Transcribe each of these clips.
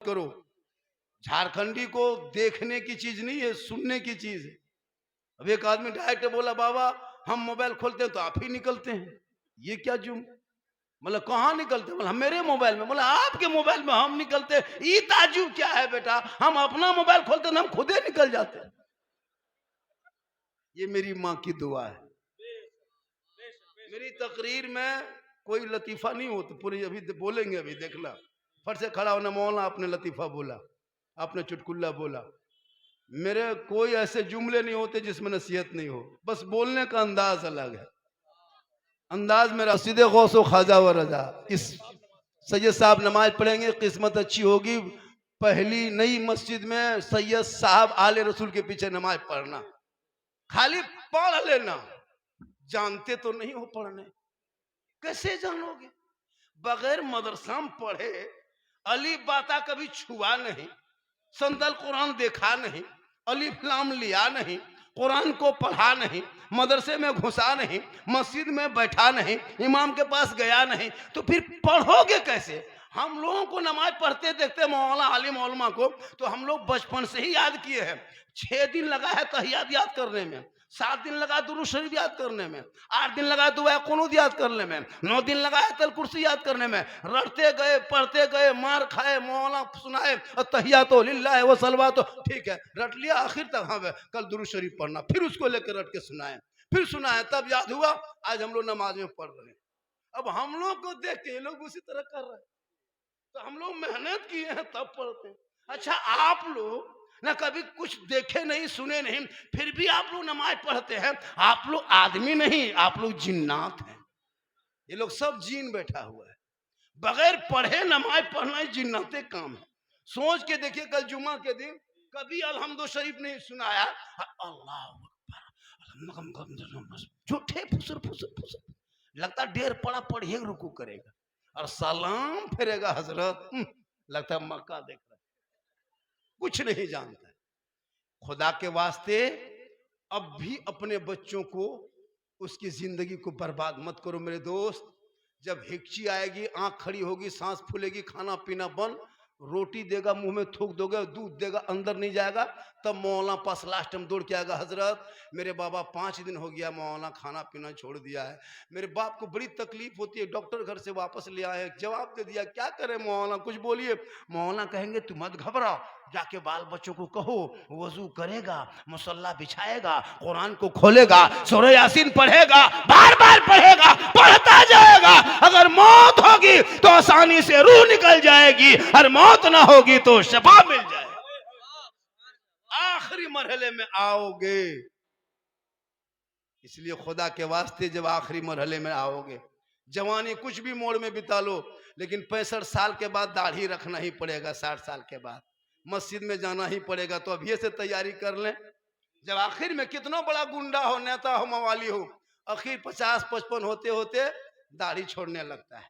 करो। झारखंडी को देखने की चीज नहीं है, सुनने की चीज है। अब एक आदमी डायरेक्ट बोला, बाबा हम मोबाइल खोलते हैं तो आप ही निकलते हैं। ये क्या जुम, मतलब कहाँ निकलते? बोला मेरे मोबाइल में। बोला आपके मोबाइल में हम निकलते हैं, ये ताजुब क्या है बेटा? हम अपना मोबाइल खोलते हैं, हम खुद ही निकल जाते हैं। ये मेरी माँ की दुआ है। मेरी तकरीर में कोई लतीफा नहीं होता, पूरी अभी बोलेंगे, अभी देखना। फट से खड़ा होना, मौलाना आपने लतीफा बोला, आपने चुटकुल्ला बोला। मेरे कोई ऐसे जुमले नहीं होते जिसमें नसीहत नहीं हो, बस बोलने का अंदाज अलग है। अंदाज मेरा सीधे गौसो खाजा व रजा। इस सैयद साहब नमाज पढ़ेंगे, किस्मत अच्छी होगी। पहली नई मस्जिद में सैयद साहब आले रसूल के पीछे नमाज पढ़ना, खाली पढ़ लेना। जानते तो नहीं हो पढ़ने, कैसे जानोगे? बगैर मदरसा में पढ़े, अली बाता कभी छुआ नहीं, संदल कुरान देखा नहीं, अलिफ लाम लिया नहीं, कुरान को पढ़ा नहीं, मदरसे में घुसा नहीं, मस्जिद में बैठा नहीं, इमाम के पास गया नहीं, तो फिर पढ़ोगे कैसे? हम लोगों को नमाज पढ़ते देखते मौलाना आलिम उलमा को, तो हम लोग बचपन से ही याद किए हैं। 6 दिन लगा है तहियात याद करने में, 7 दिन लगा दुरूद शरीफ याद करने में, 8 दिन लगा दुआ कुनूत याद करने में, 9 दिन लगा तल कुर्सी याद करने में। रटते गए, पढ़ते गए, मार खाए, मौला सुनाए, तहियातो लिल्लाह व सलवातो, ठीक है रट लिया आखिर तक। हाँ कल दुरूद शरीफ पढ़ना, फिर उसको लेकर रट के सुनाए, फिर सुनाए, तब याद हुआ। आज हम लोग नमाज में पढ़ रहे हैं। अब हम लोग को देख के ये लोग उसी तरह कर रहे हैं, तो हम लोग मेहनत किए हैं तब पढ़ते हैं। अच्छा आप लोग ना कभी कुछ देखे नहीं सुने नहीं, फिर भी आप लोग नमाज पढ़ते हैं। आप लोग आदमी नहीं, आप लोग जिन्नात हैं। ये लोग सब जीन बैठा हुआ है, बगैर पढ़े नमाज पढ़ना जिन्नाते काम है। सोच के देखिए, कल जुम्मा के दिन कभी अल्हम्दुलिल्लाह शरीफ नहीं सुनाया, अल्लाह अकबर, झूठे फुसर फुसर फुसर, लगता ढेर पड़ा पढ़िए रुकू करेगा और सलाम फेरेगा हजरत, लगता है मक्का देख रहा है, कुछ नहीं जानता है। खुदा के वास्ते अब भी अपने बच्चों को, उसकी जिंदगी को बर्बाद मत करो मेरे दोस्त। जब हिक्ची आएगी, आंख खड़ी होगी, सांस फूलेगी, खाना पीना बंद, रोटी देगा मुंह में थूक दोगे, दूध देगा अंदर नहीं जाएगा, तब मौलाना पास लास्ट टाइम दौड़ के आएगा, हजरत मेरे बाबा 5 दिन हो गया मौलाना खाना पीना छोड़ दिया है, मेरे बाप को बड़ी तकलीफ होती है, डॉक्टर घर से वापस ले आए, जवाब दे दिया, क्या करे मौलाना कुछ बोलिए। मौलाना कहेंगे तू मत घबराओ, जाके बाल बच्चों को कहो वजू करेगा, मुसल्ला बिछाएगा, कुरान को खोलेगा, सूरह यासीन पढ़ेगा, बार बार पढ़ेगा, पढ़ता जाएगा। अगर मौत होगी तो आसानी से रूह निकल जाएगी, और मौत ना होगी तो शफा मिल जाएगी। आखिरी मरहले में आओगे, इसलिए खुदा के वास्ते जब आखिरी मरहले में आओगे, जवानी कुछ भी मोड़ में बिता लो, लेकिन 65 साल के बाद दाढ़ी रखना ही पड़ेगा, 60 साल के बाद मस्जिद में जाना ही पड़ेगा। तो अभी से तैयारी कर लें। जब आखिर में कितना बड़ा गुंडा हो, नेता हो, मवाली हो, आखिर 50-55 होते होते दाढ़ी छोड़ने लगता है,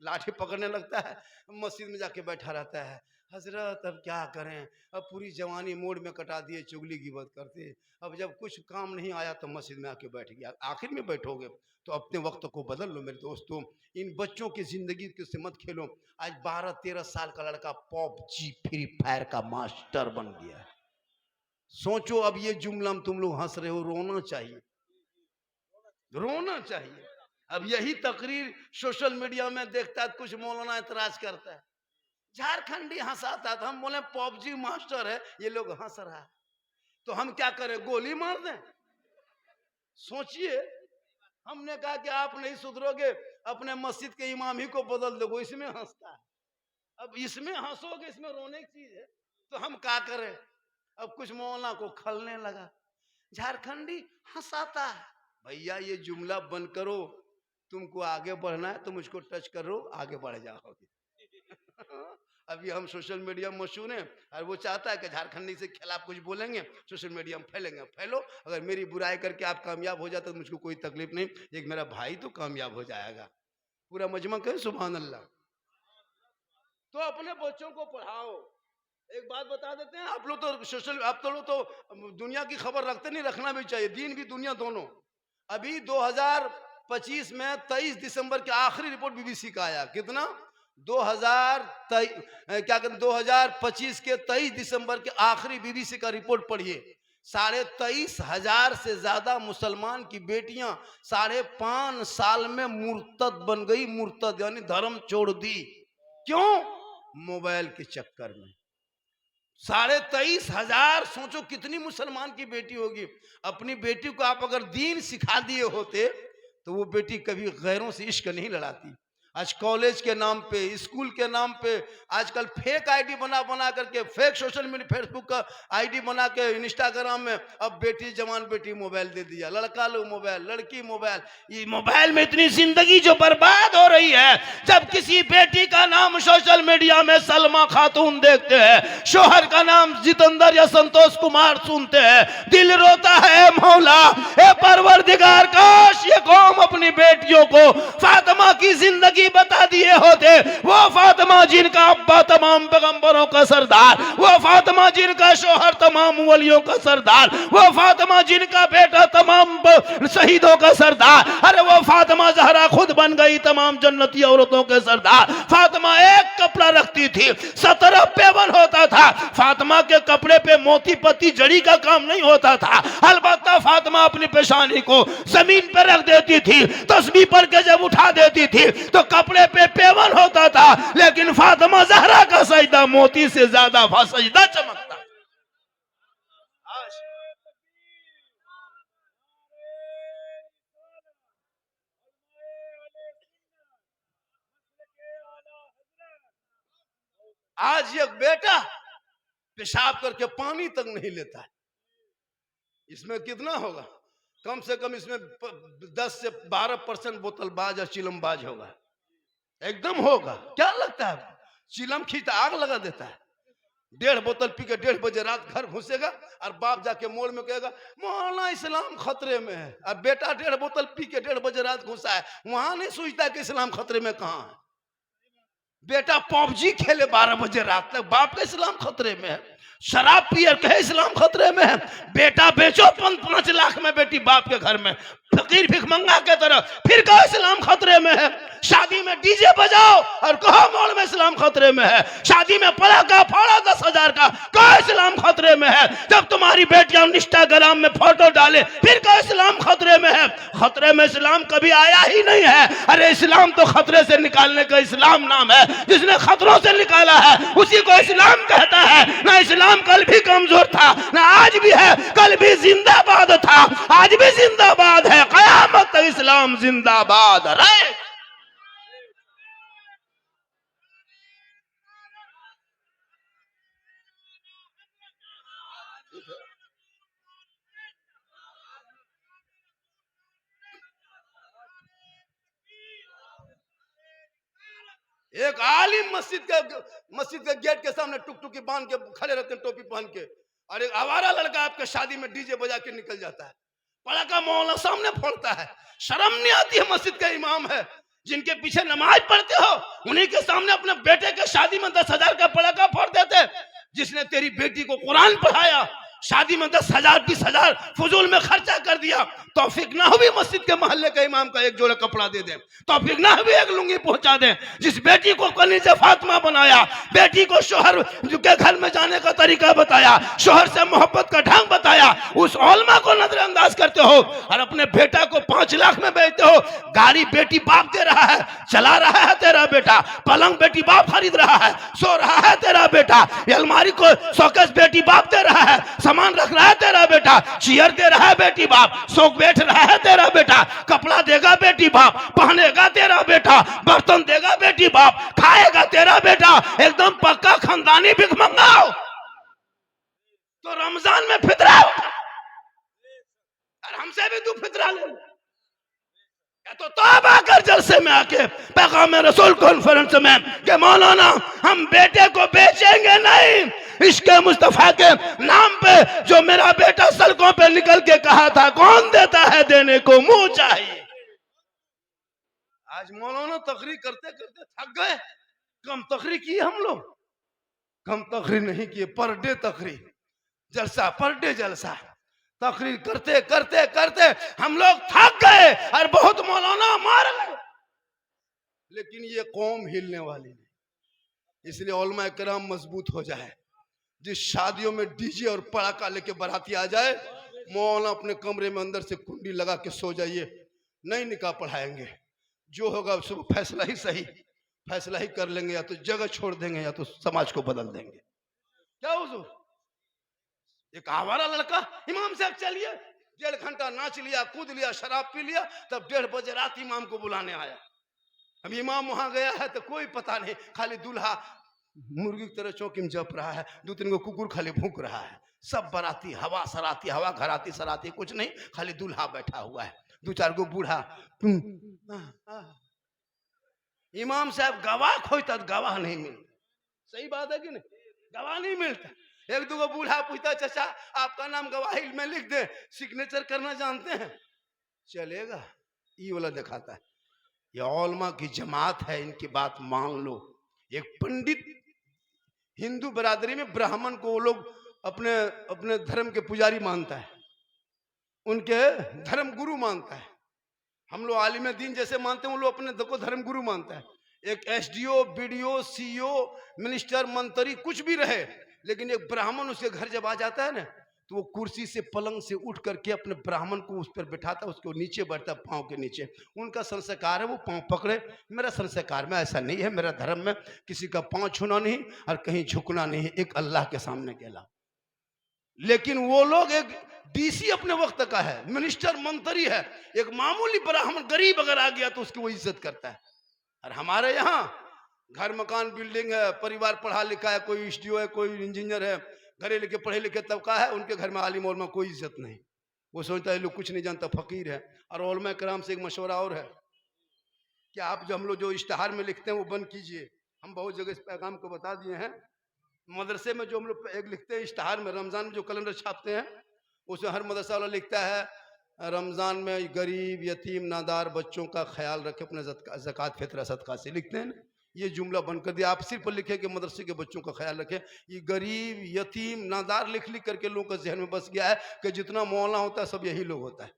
लाठी पकड़ने लगता है, मस्जिद में जाके बैठा रहता है, हजरत अब क्या करें, अब पूरी जवानी मोड़ में कटा दिए, चुगली गिबत करते, अब जब कुछ काम नहीं आया तो मस्जिद में आके बैठ गया। आखिर में बैठोगे तो अपने वक्त को बदल लो मेरे दोस्तों, इन बच्चों की जिंदगी से मत खेलो। आज 12-13 साल का लड़का पबजी फ्री फायर का मास्टर बन गया है। सोचो, अब ये जुमला में तुम लोग हंस रहे हो, रोना चाहिए, रोना चाहिए। अब यही तकरीर सोशल मीडिया में देखता है, कुछ मौलाना एतराज करता है, झारखंडी हंसाता था, हम बोले पबजी मास्टर है, ये लोग हंस रहा है, तो हम क्या करें, गोली मार दें? सोचिए। हमने कहा कि आप नहीं सुधरोगे, अपने मस्जिद के इमाम ही को बदल दोगे, इसमें हंसता है। अब इसमें हंसोगे, इसमें रोने की चीज है, तो हम क्या करें? अब कुछ मौलाना को खलने लगा, झारखंडी हंसाता है। भैया ये जुमला बंद करो, तुमको आगे बढ़ना है तो मुझको टच करो, आगे बढ़ जाओगे। अभी हम सोशल मीडिया में मशहूर हैं, और वो चाहता है कि झारखंडी से खिलाफ कुछ बोलेंगे, सोशल मीडिया में फैलेंगे, फैलो। अगर मेरी बुराई करके आप कामयाब हो जाते तो मुझको कोई तकलीफ नहीं, एक मेरा भाई तो कामयाब हो जाएगा। पूरा मजमा कहे सुभान अल्लाह। तो अपने बच्चों को पढ़ाओ। एक बात बता देते हैं, आप लोग तो सोशल, आप तो लोग तो दुनिया की खबर रखते नहीं, रखना भी चाहिए, दीन भी दुनिया दोनों। अभी 2025 में 23 दिसंबर के आखिरी रिपोर्ट बीबीसी का आया, कितना क्या कहते 2025 के 23 दिसंबर के आखिरी बीबीसी का रिपोर्ट पढ़िए। 23,500 से ज्यादा मुसलमान की बेटियां 5.5 साल में मुर्तद बन गई। मुर्तद यानी धर्म छोड़ दी। क्यों? मोबाइल के चक्कर में। 23,500, सोचो कितनी मुसलमान की बेटी होगी। अपनी बेटी को आप अगर दीन सिखा दिए होते तो वो बेटी कभी गैरों से इश्क नहीं लड़ाती। आज कॉलेज के नाम पे, स्कूल के नाम पे आजकल फेक आईडी बना बना करके, फेक सोशल मीडिया फेसबुक का आईडी बना के इंस्टाग्राम में अब बेटी, जवान बेटी मोबाइल दे दिया, लड़का लो मोबाइल, लड़की मोबाइल। ये मोबाइल में इतनी जिंदगी जो बर्बाद हो रही है। जब किसी बेटी का नाम सोशल मीडिया में सलमा खातून देखते हैं, शोहर का नाम जितेंद्र या संतोष कुमार सुनते हैं, दिल रोता है मौला ए परवरदिगार, काश ये कौम अपनी बेटियों को फातिमा की जिंदगी बता दिए होते। वो फातिमा जिनका अब्बा तमाम पैगंबरों का सरदार, वो फातिमा जिनका शोहर तमाम वलियों का सरदार, वो फातिमा जिनका बेटा तमाम शहीदों का सरदार। अरे वो फातिमा जहरा खुद बन गई तमाम जन्नती औरतों के सरदार। फातिमा एक कपड़ा रखती थी, 17 पेवन होता था। फातिमा के कपड़े पे मोती पत्ती जड़ी का काम नहीं होता था। अलबत्ता फातिमा अपनी पेशानी को जमीन पर रख देती थी, तस्बीह पढ़ के जब उठा देती थी तो कपड़े पे पेवन होता था। लेकिन फातिमा जहरा का सजदा मोती से ज्यादा सजदा चमकता। आज एक बेटा पेशाब करके पानी तक नहीं लेता है। इसमें कितना होगा? कम से कम इसमें 10 से 12% बोतलबाज और चिलमबाज होगा। एकदम होगा। क्या लगता है? चिलम खींचता आग लगा देता है। 1.5 बोतल पी के 1.5 बजे रात घर घुसेगा और बाप जाके मोड़ में कहेगा मौलाना इस्लाम खतरे में है। और बेटा 1.5 बोतल पी के 1.5 बजे रात घुसा है, वहां नहीं सोचता कि इस्लाम खतरे में कहां है। बेटा पबजी खेले 12 बजे रात तक, बाप का इस्लाम खतरे में है। शराब पियर कहे इस्लाम खतरे में है। बेटा बेचो 5 लाख में बेटी बाप के घर में, फकीर भिखमंगा के तरह, फिर कहो इस्लाम खतरे में है। शादी में डीजे बजाओ और कहो मोड़ में इस्लाम खतरे में है। शादी में पटाखा फोड़ो 10,000 का, कहो इस्लाम खतरे में है। जब तुम्हारी बेटियां इंस्टाग्राम में फोटो डाले फिर कहो इस्लाम खतरे में है। खतरे में इस्लाम कभी आया ही नहीं है। अरे इस्लाम तो खतरे से निकालने का इस्लाम नाम है। जिसने खतरों से निकाला है उसी को इस्लाम कहता है। ना इस्लाम कल भी कमजोर था, ना आज भी है, कल भी जिंदाबाद था, आज भी जिंदाबाद है, कयामत तक इस्लाम जिंदाबाद रहे। एक आलिम मस्जिद के गेट के सामने टुकटुकी बांध के खड़े रहते हैं, टोपी पहन के, और एक आवारा लड़का आपके शादी में डीजे बजा के निकल जाता है, पटाखा मौला सामने फोड़ता है। शर्म नहीं आती है? मस्जिद का इमाम है, जिनके पीछे नमाज पढ़ते हो, उन्हीं के सामने अपने बेटे के शादी में 10,000 का पटाखा फोड़ देते। जिसने तेरी बेटी को कुरान पढ़ाया, शादी में 10,000 20,000 फजूल में खर्चा कर दिया, तौफीक ना हुई मस्जिद के मोहल्ले के इमाम का एक जोड़ा कपड़ा दे दे, तौफीक ना हुई एक लुंगी पहुंचा दे। जिस बेटी को कनीज़े फातिमा बनाया, बेटी को शोहर के घर में जाने का तरीका बताया, शोहर से मोहब्बत का ढंग बताया, उस औलमा को नजरअंदाज करते हो और अपने बेटा को 5 लाख में बेचते हो। गाड़ी बेटी बाप दे रहा है, चला रहा है तेरा बेटा, पलंग बेटी बाप खरीद रहा है, सो रहा है तेरा बेटा, अलमारी को शोकेस बेटी बाप दे रहा है, सामान रख रहा है तेरा बेटा, चेयर दे रहा है बेटी बाप, सो बैठ रहा है तेरा बेटा, कपड़ा देगा बेटी बाप, पहनेगा तेरा बेटा, बर्तन देगा बेटी बाप, खाएगा तेरा बेटा, एकदम पक्का खानदानी भिखमंगा। तो रमजान में फितरा और हमसे भी तू फितरा ले, या तो तौबा कर जलसे में आके पैगाम रसूल कॉन्फ्रेंस में कि मौलाना हम बेटे को बेचेंगे नहीं, इश्क मुस्तफा के नाम पे जो मेरा बेटा सड़कों पे निकल के कहा था, कौन देता है देने को मुंह चाहिए। आज मौलाना तकरीर करते करते थक गए। कम तकरीर की हम लोग, कम तकरीर नहीं किए, पर डे तकरीर, जलसा पर डे जलसा, तकरीर करते करते करते हम लोग थक गए और बहुत मौलाना मार गए। लेकिन ये कौम हिलने वाली नहीं। इसलिए उलमा कराम मजबूत हो जाए। जिस शादियों में डीजे और पड़ाका लेके बाराती आ जाए, मौलाना अपने कमरे में अंदर से कुंडी लगा के सो जाइए, नहीं निकाह पढ़ाएंगे। जो होगा उसको फैसला ही सही, फैसला ही कर लेंगे, या तो जगह छोड़ देंगे या तो समाज को बदल देंगे। क्या हुजूर, एक आवारा लड़का इमाम साहब चलिए, 1.5 घंटा नाच लिया, कूद लिया, शराब पी लिया, तब 1:30 बजे रात इमाम को बुलाने आया। अब इमाम वहां गया है तो कोई पता नहीं, खाली दूल्हा मुर्गी की तरह चौकी में जप रहा है, 2-3 गो कुकुर खाली भूक रहा है, सब बाराती हवा सराती, हवा घराती सराती, कुछ नहीं, खाली दूल्हा बैठा हुआ है, 2-4 गो बूढ़ा। इमाम साहब गवाह खोजता, गवाह नहीं मिलता। सही बात है कि नहीं, गवाह नहीं मिलता। 1-2 बूढ़ा पूछता, चाचा आपका नाम गवाही में लिख दे, सिग्नेचर करना जानते हैं? चलेगा, ये वाला दिखाता है। ये उलमा की जमात है, इनकी बात मान लो। एक पंडित हिंदू बरादरी में ब्राह्मण को वो लोग अपने अपने धर्म के पुजारी मानता है, उनके धर्म गुरु मानता है। हम लोग आलिम दीन जैसे मानते हैं, वो लोग अपने को धर्म गुरु मानता है। एक एसडीओ, बीडीओ, सीईओ, मिनिस्टर, मंत्री कुछ भी रहे, लेकिन एक ब्राह्मण उसके घर जब आ जाता है ना, तो वो कुर्सी से पलंग से उठ करके अपने ब्राह्मण को उस पर बैठाता है, उसको नीचे बैठता है, पाँव के नीचे। उनका संस्कार है वो पाँव पकड़े। मेरा संस्कार में ऐसा नहीं है, मेरा धर्म में किसी का पाँव छूना नहीं और कहीं झुकना नहीं, एक अल्लाह के सामने के अलावा। लेकिन वो लोग, एक डीसी अपने वक्त का है, मिनिस्टर मंत्री है, एक मामूली ब्राह्मण गरीब अगर आ गया तो उसकी वो इज्जत करता है। और हमारे यहाँ घर मकान बिल्डिंग है, परिवार पढ़ा लिखा है, कोई एसडीओ है, कोई इंजीनियर है, घरे लिखे पढ़े लिखे तबका है, उनके घर में आलिम उलमा कोई इज्जत नहीं। वो सोचता है लोग कुछ नहीं जानता, फकीर है। और उलमा कराम से एक मशवरा और है कि आप जो हम लोग जो इश्तहार में लिखते हैं वो बंद कीजिए। हम बहुत जगह इस पैगाम को बता दिए हैं। मदरसे में जो हम लोग एक लिखते हैं इश्तहार में, रमजान में जो कैलेंडर छापते हैं, उसमें हर मदरसा वाला लिखता है रमजान में गरीब यतीम नादार बच्चों का ख्याल रखे अपने ज़कात फित्रा सदका से, लिखते हैं ना। ये जुमला बंद कर दिया, आप सिर्फ लिखे कि मदरसे के बच्चों का ख्याल रखें। ये गरीब यतीम नादार लिख लिख करके लोगों का जहन में बस गया है कि जितना मौलाना होता है सब यही लोग होता है,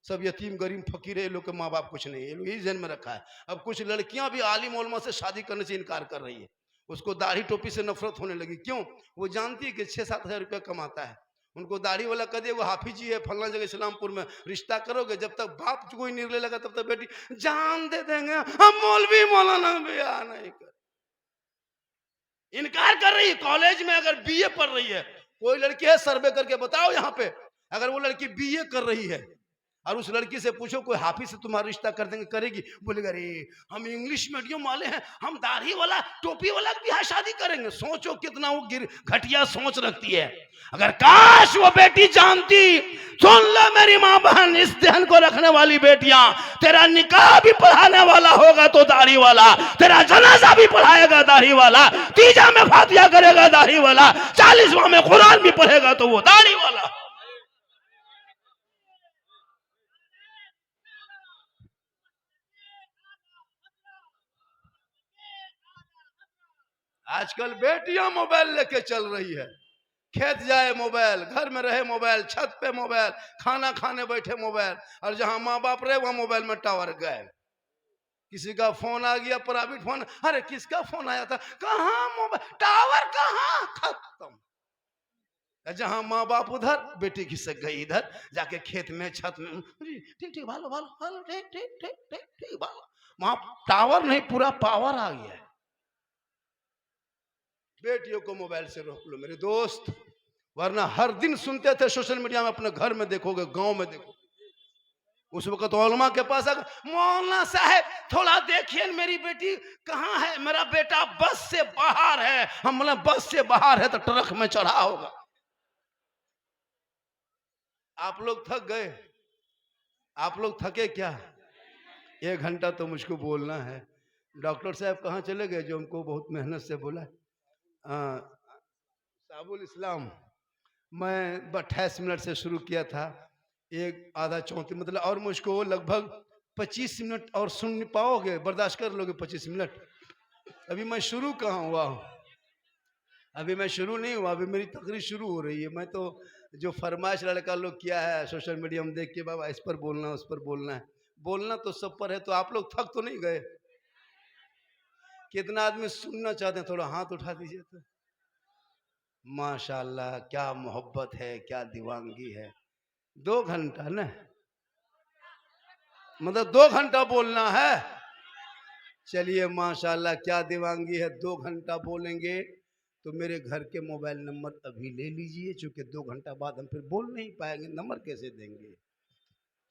सब यतीम गरीब फकीर है, ये लोग के माँ बाप कुछ नहीं है, ये लोग यही जहन में रखा है। अब कुछ लड़कियां भी आलिम उलमा से शादी करने से इनकार कर रही है, उसको दाढ़ी टोपी से नफरत होने लगी। क्यों? वो जानती है कि 6-7 हज़ार रुपया कमाता है। उनको दाढ़ी वाला कह दिया वो हाफिज जी है फलना जगह इस्लामपुर में, रिश्ता करोगे, जब तक बाप कोई निर्णय लगा तब तक बेटी जान दे देंगे, हम मौलवी मौलाना ब्याह नहीं कर। इनकार कर रही है। कॉलेज में अगर बीए पढ़ रही है, कोई लड़की है, सर्वे करके बताओ यहाँ पे, अगर वो लड़की बीए कर रही है और उस लड़की से पूछो कोई हाफिज से तुम्हारा रिश्ता कर देंगे, करेगी? बोलेगा अरे हम इंग्लिश मीडियम वाले हैं, हम दाढ़ी वाला टोपी वाला भी शादी करेंगे। सोचो कितना वो घटिया सोच रखती है। अगर काश वो बेटी जानती, सुन लो मेरी माँ बहन, इस ध्यान को रखने वाली बेटियां, तेरा निकाह भी पढ़ाने वाला होगा तो दाढ़ी वाला, तेरा जनाजा भी पढ़ाएगा दाढ़ी वाला, तीजा में फातिहा करेगा दाढ़ी वाला, 40वां में कुरान भी पढ़ेगा तो वो दाढ़ी वाला। आजकल बेटियां मोबाइल लेके चल रही है, खेत जाए मोबाइल, घर में रहे मोबाइल, छत पे मोबाइल, खाना खाने बैठे मोबाइल, और जहां माँ बाप रहे वहां मोबाइल में टावर गायब। किसी का फोन आ गया, प्राइवेट फोन, अरे किसका फोन आया था, कहां मोबाइल, टावर कहां, खत्म। जहां माँ बाप उधर, बेटी खिसक गई इधर, जाके खेत में छत में, ठीक ठीक भालो भालो भालो, ठीक ठीक ठीक ठीक ठीक भालो, वहां टावर नहीं पूरा पावर आ गया है। बेटियों को मोबाइल से रोक लो मेरे दोस्त, वरना हर दिन सुनते थे सोशल मीडिया में, अपने घर में देखोगे, गांव में देखोगे, उस वक्त तो उलमा के पास अगर मौलाना साहब थोड़ा देखिए मेरी बेटी कहाँ है, मेरा बेटा बस से बाहर है, हम बोले बस से बाहर है तो ट्रक में चढ़ा होगा। आप लोग थक गए? आप लोग थके क्या? 1 घंटा तो मुझको बोलना है। डॉक्टर साहब कहाँ चले गए जो हमको बहुत मेहनत से बोला? साबुल इस्लाम, मैं 28 मिनट से शुरू किया था, 1 आधा 34 मतलब, और मुझको लगभग 25 मिनट और सुन पाओगे, बर्दाश्त कर लोगे 25 मिनट? अभी मैं शुरू कहाँ हुआ हूँ, अभी मैं शुरू नहीं हुआ, अभी मेरी तकरीर शुरू हो रही है। मैं तो जो फरमाइश लड़का लोग किया है सोशल मीडिया में देख के, बाबा इस पर बोलना उस पर बोलना है, बोलना तो सब पर है, तो आप लोग थक तो नहीं गए? कितना आदमी सुनना चाहते हैं? थोड़ा हाथ उठा दीजिए तो। माशाल्लाह, क्या मोहब्बत है, क्या दीवानगी है। 2 घंटा ना, मतलब 2 घंटा बोलना है। चलिए माशाल्लाह, क्या दीवानगी है। 2 घंटा बोलेंगे तो मेरे घर के मोबाइल नंबर अभी ले लीजिए, चूंकि 2 घंटा बाद हम फिर बोल नहीं पाएंगे, नंबर कैसे देंगे।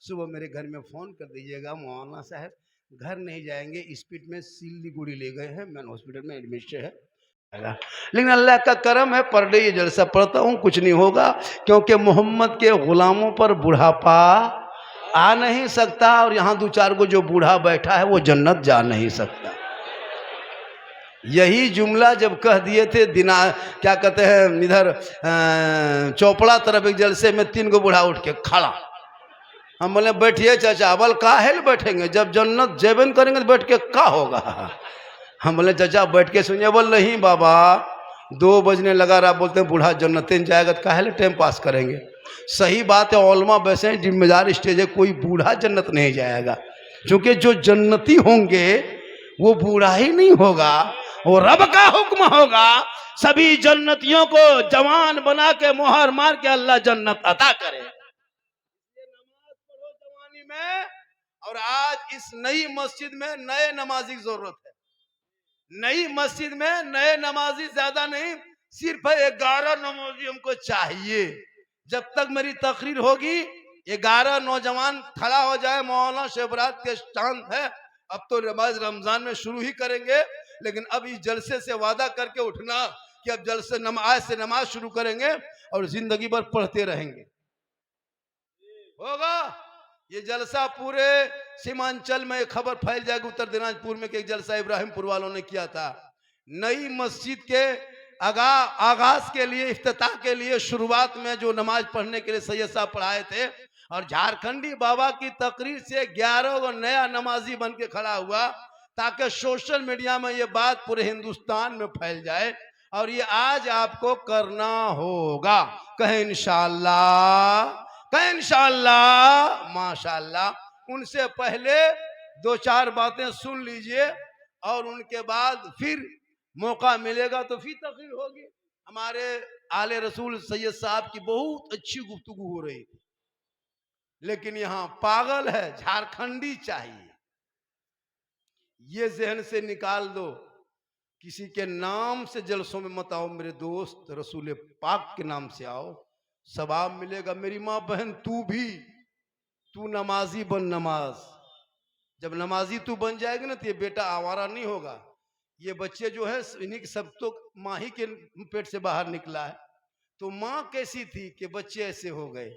सुबह मेरे घर में फ़ोन कर दीजिएगा, मौलाना साहब घर नहीं जाएंगे, स्पीड में सिलीगुड़ी ले गए हैं, मैन हॉस्पिटल में एडमिट है। लेकिन अल्लाह का करम है, पर डे ये जलसा पढ़ता हूँ, कुछ नहीं होगा, क्योंकि मोहम्मद के गुलामों पर बुढ़ापा आ नहीं सकता, और यहाँ 2-4 को जो बूढ़ा बैठा है वो जन्नत जा नहीं सकता। यही जुमला जब कह दिए थे दिना, क्या कहते हैं, इधर चौपड़ा तरफ एक जलसे में 3 को बूढ़ा उठ के खड़ा। हम बोले बैठिए चाचा। बोल काहे बैठेंगे, जब जन्नत जेबन करेंगे तो बैठ के क्या होगा। हम बोले चाचा बैठ के सुनिए। बोल नहीं बाबा, 2 बजने लगा रहा, बोलते हैं बूढ़ा जन्नतें जाएगा तो काहे टाइम पास करेंगे। सही बात है, औलमा वैसे जिम्मेदार स्टेज है, कोई बूढ़ा जन्नत नहीं जाएगा, क्योंकि जो जन्नती होंगे वो बूढ़ा ही नहीं होगा, वो रब का हुक्म होगा। सभी जन्नतियों को जवान बना के मोहर मार के अल्लाह जन्नत अता करे। नमाज पढ़ो जवानी में, और आज इस नई मस्जिद में नए नमाजी की जरूरत है। नई मस्जिद में नए नमाजी ज्यादा नहीं, सिर्फ 11 नमाजी हमको चाहिए। जब तक मेरी तकरीर होगी 11 नौजवान खड़ा हो जाए। मौलाना शेबरात के चांद है, अब तो नमाज रमजान में शुरू ही करेंगे, लेकिन अब इस जलसे से वादा करके उठना कि अब जलसे आज से नमाज शुरू करेंगे और जिंदगी भर पढ़ते रहेंगे। होगा ये जलसा पूरे सीमांचल में खबर फैल जाएगी। उत्तर दिनाजपुर में एक जलसा इब्राहिमपुर वालों ने किया था। नई मस्जिद के आगाज के लिए, इफ्तिताह के लिए शुरुआत में जो नमाज पढ़ने के लिए सैयद साहब पढ़ाए थे, और झारखंडी बाबा की तकरीर से 11 को नया नमाजी बन के खड़ा हुआ, ताकि सोशल मीडिया में ये बात पूरे हिंदुस्तान में फैल जाए। और ये आज आपको करना होगा। कहे इंशाअल्लाह, कहे इंशाअल्लाह। माशाअल्लाह। उनसे पहले 2-4 बातें सुन लीजिए, और उनके बाद फिर मौका मिलेगा तो फिर तकरीर होगी। हमारे आले रसूल सैयद साहब की बहुत अच्छी गुफ्तगू हो रही थी, लेकिन यहाँ पागल है, झारखंडी चाहिए। ये जहन से निकाल दो, किसी के नाम से जलसों में मत आओ मेरे दोस्त, रसूल पाक के नाम से आओ, सवाब मिलेगा। मेरी माँ बहन, तू नमाजी बन। नमाज जब नमाजी तू बन जाएगी ना, तो ये बेटा आवारा नहीं होगा। ये बच्चे जो है इन्हीं सब तो माँ ही के पेट से बाहर निकला है। तो माँ कैसी थी कि बच्चे ऐसे हो गए।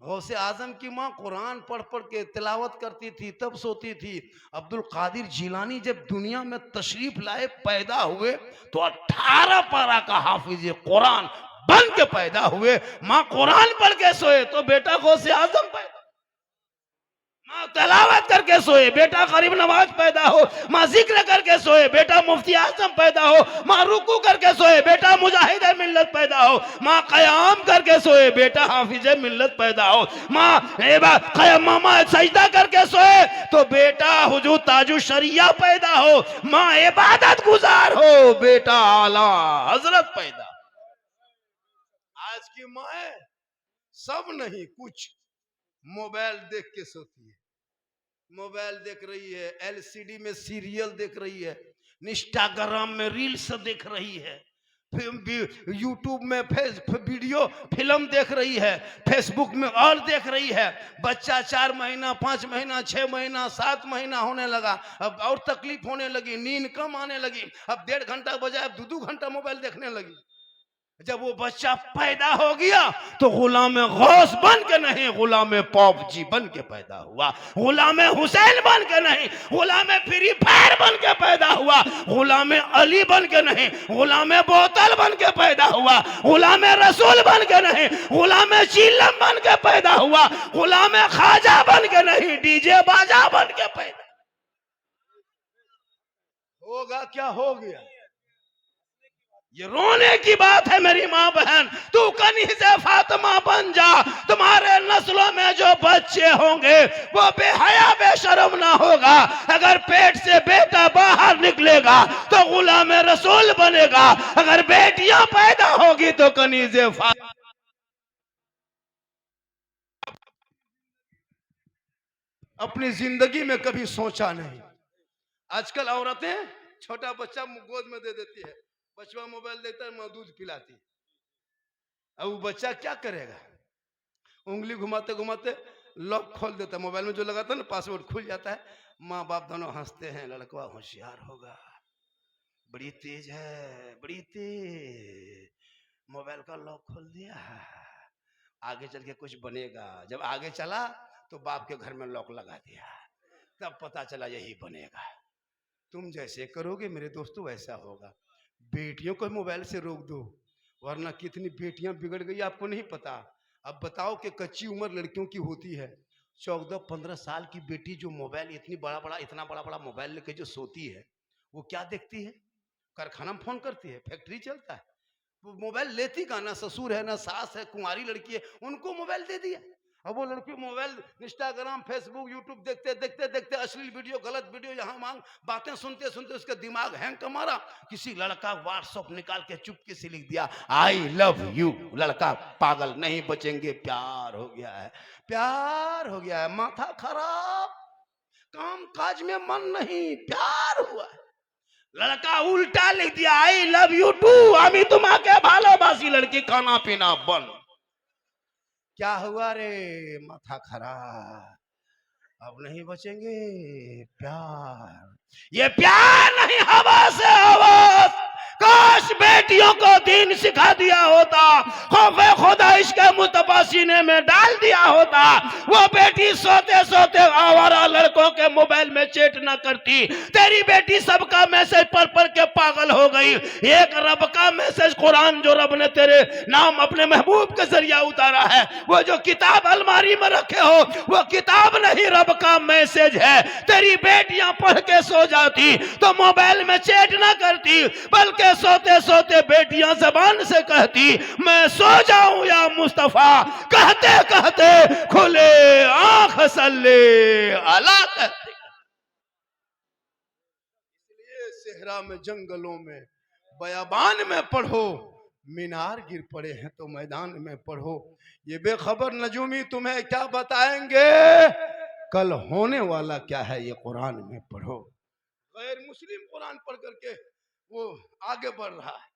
गौसे आजम की माँ कुरान पढ़ पढ़ के तिलावत करती थी, तब सोती थी। अब्दुल कादिर जिलानी जब दुनिया में तशरीफ लाए, पैदा हुए, तो 18 पारा का हाफिज कुरान बन के पैदा हुए। माँ कुरान पढ़ के सोए तो बेटा गौसे आजम पैदा, माँ तिलावत करके सोए बेटा गरीब नवाज पैदा हो, माँ जिक्र करके सोए बेटा मुफ्ती आजम पैदा हो, माँ रुकू करके सोए बेटा मुजाहिद मिल्लत पैदा हो, माँ कयाम करके सोए बेटा हाफिज मिल्लत पैदा हो, माँ सजदा करके सोए तो बेटा हुजूर ताजु शरिया पैदा हो, माँ इबादत गुजार हो बेटा आला हजरत पैदा। आज की माँ सब नहीं, कुछ मोबाइल देख के सोती है, मोबाइल देख रही है, एलसीडी में सीरियल देख रही है, इंस्टाग्राम में रील्स देख रही है, यूट्यूब में वीडियो फिल्म देख रही है, फेसबुक में और देख रही है। बच्चा 4 महीना 5 महीना 6 महीना 7 महीना होने लगा, अब और तकलीफ होने लगी, नींद कम आने लगी, अब 1.5 घंटा बजाय 2-2 घंटा मोबाइल देखने लगी। जब वो बच्चा पैदा हो गया तो गुलाम गौस बन के नहीं, गुलाम पॉप जी बन के पैदा हुआ। गुलाम हुसैन बन के नहीं, गुलाम फ्री फायर बन के पैदा हुआ। गुलाम अली बन के नहीं, गुलाम बोतल बन के पैदा हुआ। गुलाम रसूल बन के नहीं, गुलाम चीलम बन के पैदा हुआ। गुलाम खाजा बन के नहीं, डीजे बाजा बन के पैदा होगा। क्या हो गया? ये रोने की बात है मेरी माँ बहन। तू कनीज़े फातिमा बन जा, तुम्हारे नस्लों में जो बच्चे होंगे वो बेहया बेशर्म ना होगा। अगर पेट से बेटा बाहर निकलेगा तो गुलाम रसूल बनेगा। अगर बेटियां पैदा होगी तो कनीज़े अपनी जिंदगी में कभी सोचा नहीं। आजकल औरतें छोटा बच्चा गोद में दे देती है, बच्चा मोबाइल देखता है, माँ दूध पिलाती है। अब वो बच्चा क्या करेगा? उंगली घुमाते घुमाते लॉक खोल देता है, मोबाइल में जो लगाता है ना पासवर्ड खुल जाता है। माँ बाप दोनों हंसते हैं, लड़का होशियार होगा, बड़ी तेज है, बड़ी तेज, मोबाइल का लॉक खोल दिया, आगे चल के कुछ बनेगा। जब आगे चला तो बाप के घर में लॉक लगा दिया, तब पता चला यही बनेगा। तुम जैसे करोगे मेरे दोस्तों वैसा होगा। बेटियों को मोबाइल से रोक दो, वरना कितनी बेटियां बिगड़ गई आपको नहीं पता। अब बताओ कि कच्ची उम्र लड़कियों की होती है, 14-15 साल की बेटी जो मोबाइल इतना बड़ा बड़ा मोबाइल लेके जो सोती है, वो क्या देखती है? कारखाना में फोन करती है, फैक्ट्री चलता है, वो मोबाइल लेती का ना ससुर है ना सास है, कुंवारी लड़की है, उनको मोबाइल दे दिया। अब वो लड़की मोबाइल इंस्टाग्राम फेसबुक यूट्यूब देखते देखते देखते अश्लील वीडियो गलत वीडियो यहाँ मांग बातें सुनते सुनते उसका दिमाग हैंग का मारा। किसी लड़का व्हाट्सएप निकाल के चुपके से लिख दिया आई लव यू। लड़का पागल, नहीं बचेंगे, प्यार हो गया है, प्यार हो गया है, माथा खराब, काम काज में मन नहीं, प्यार हुआ है। लड़का उल्टा लिख दिया आई लव यू टू, আমি তোমাকে ভালোবাসি, लड़की खाना पीना बंद। क्या हुआ रे? माथा खराब, अब नहीं बचेंगे, प्यार, ये प्यार नहीं हवा से हवस। काश बेटियों को दीन सिखा दिया होता, खौफे खुदा इसके मुस्तफा सीने में डाल दिया होता, वो बेटी सोते सोते आवारा लड़कों के मोबाइल में चैट न करती। तेरी बेटी सबका मैसेज पढ़ पढ़ के पागल हो गई। एक रब का मैसेज कुरान जो रब ने तेरे नाम अपने महबूब के जरिया उतारा है, वो जो किताब अलमारी में रखे हो वो किताब नहीं, रब का मैसेज है। तेरी बेटियां पढ़ के सो जाती तो मोबाइल में चैट ना करती, बल्कि सोते सोते बेटियां जबान से कहती मैं सो जाऊं या मुस्तफा, कहते कहते खुले आंख सल्ले अला कहते। इसलिए सेहरा में जंगलों में बयाबान में पढ़ो, मीनार गिर पड़े हैं तो मैदान में पढ़ो। ये बेखबर नजूमी तुम्हें क्या बताएंगे, कल होने वाला क्या है ये कुरान में पढ़ो। गैर मुस्लिम कुरान पढ़ करके वो आगे बढ़ रहा है।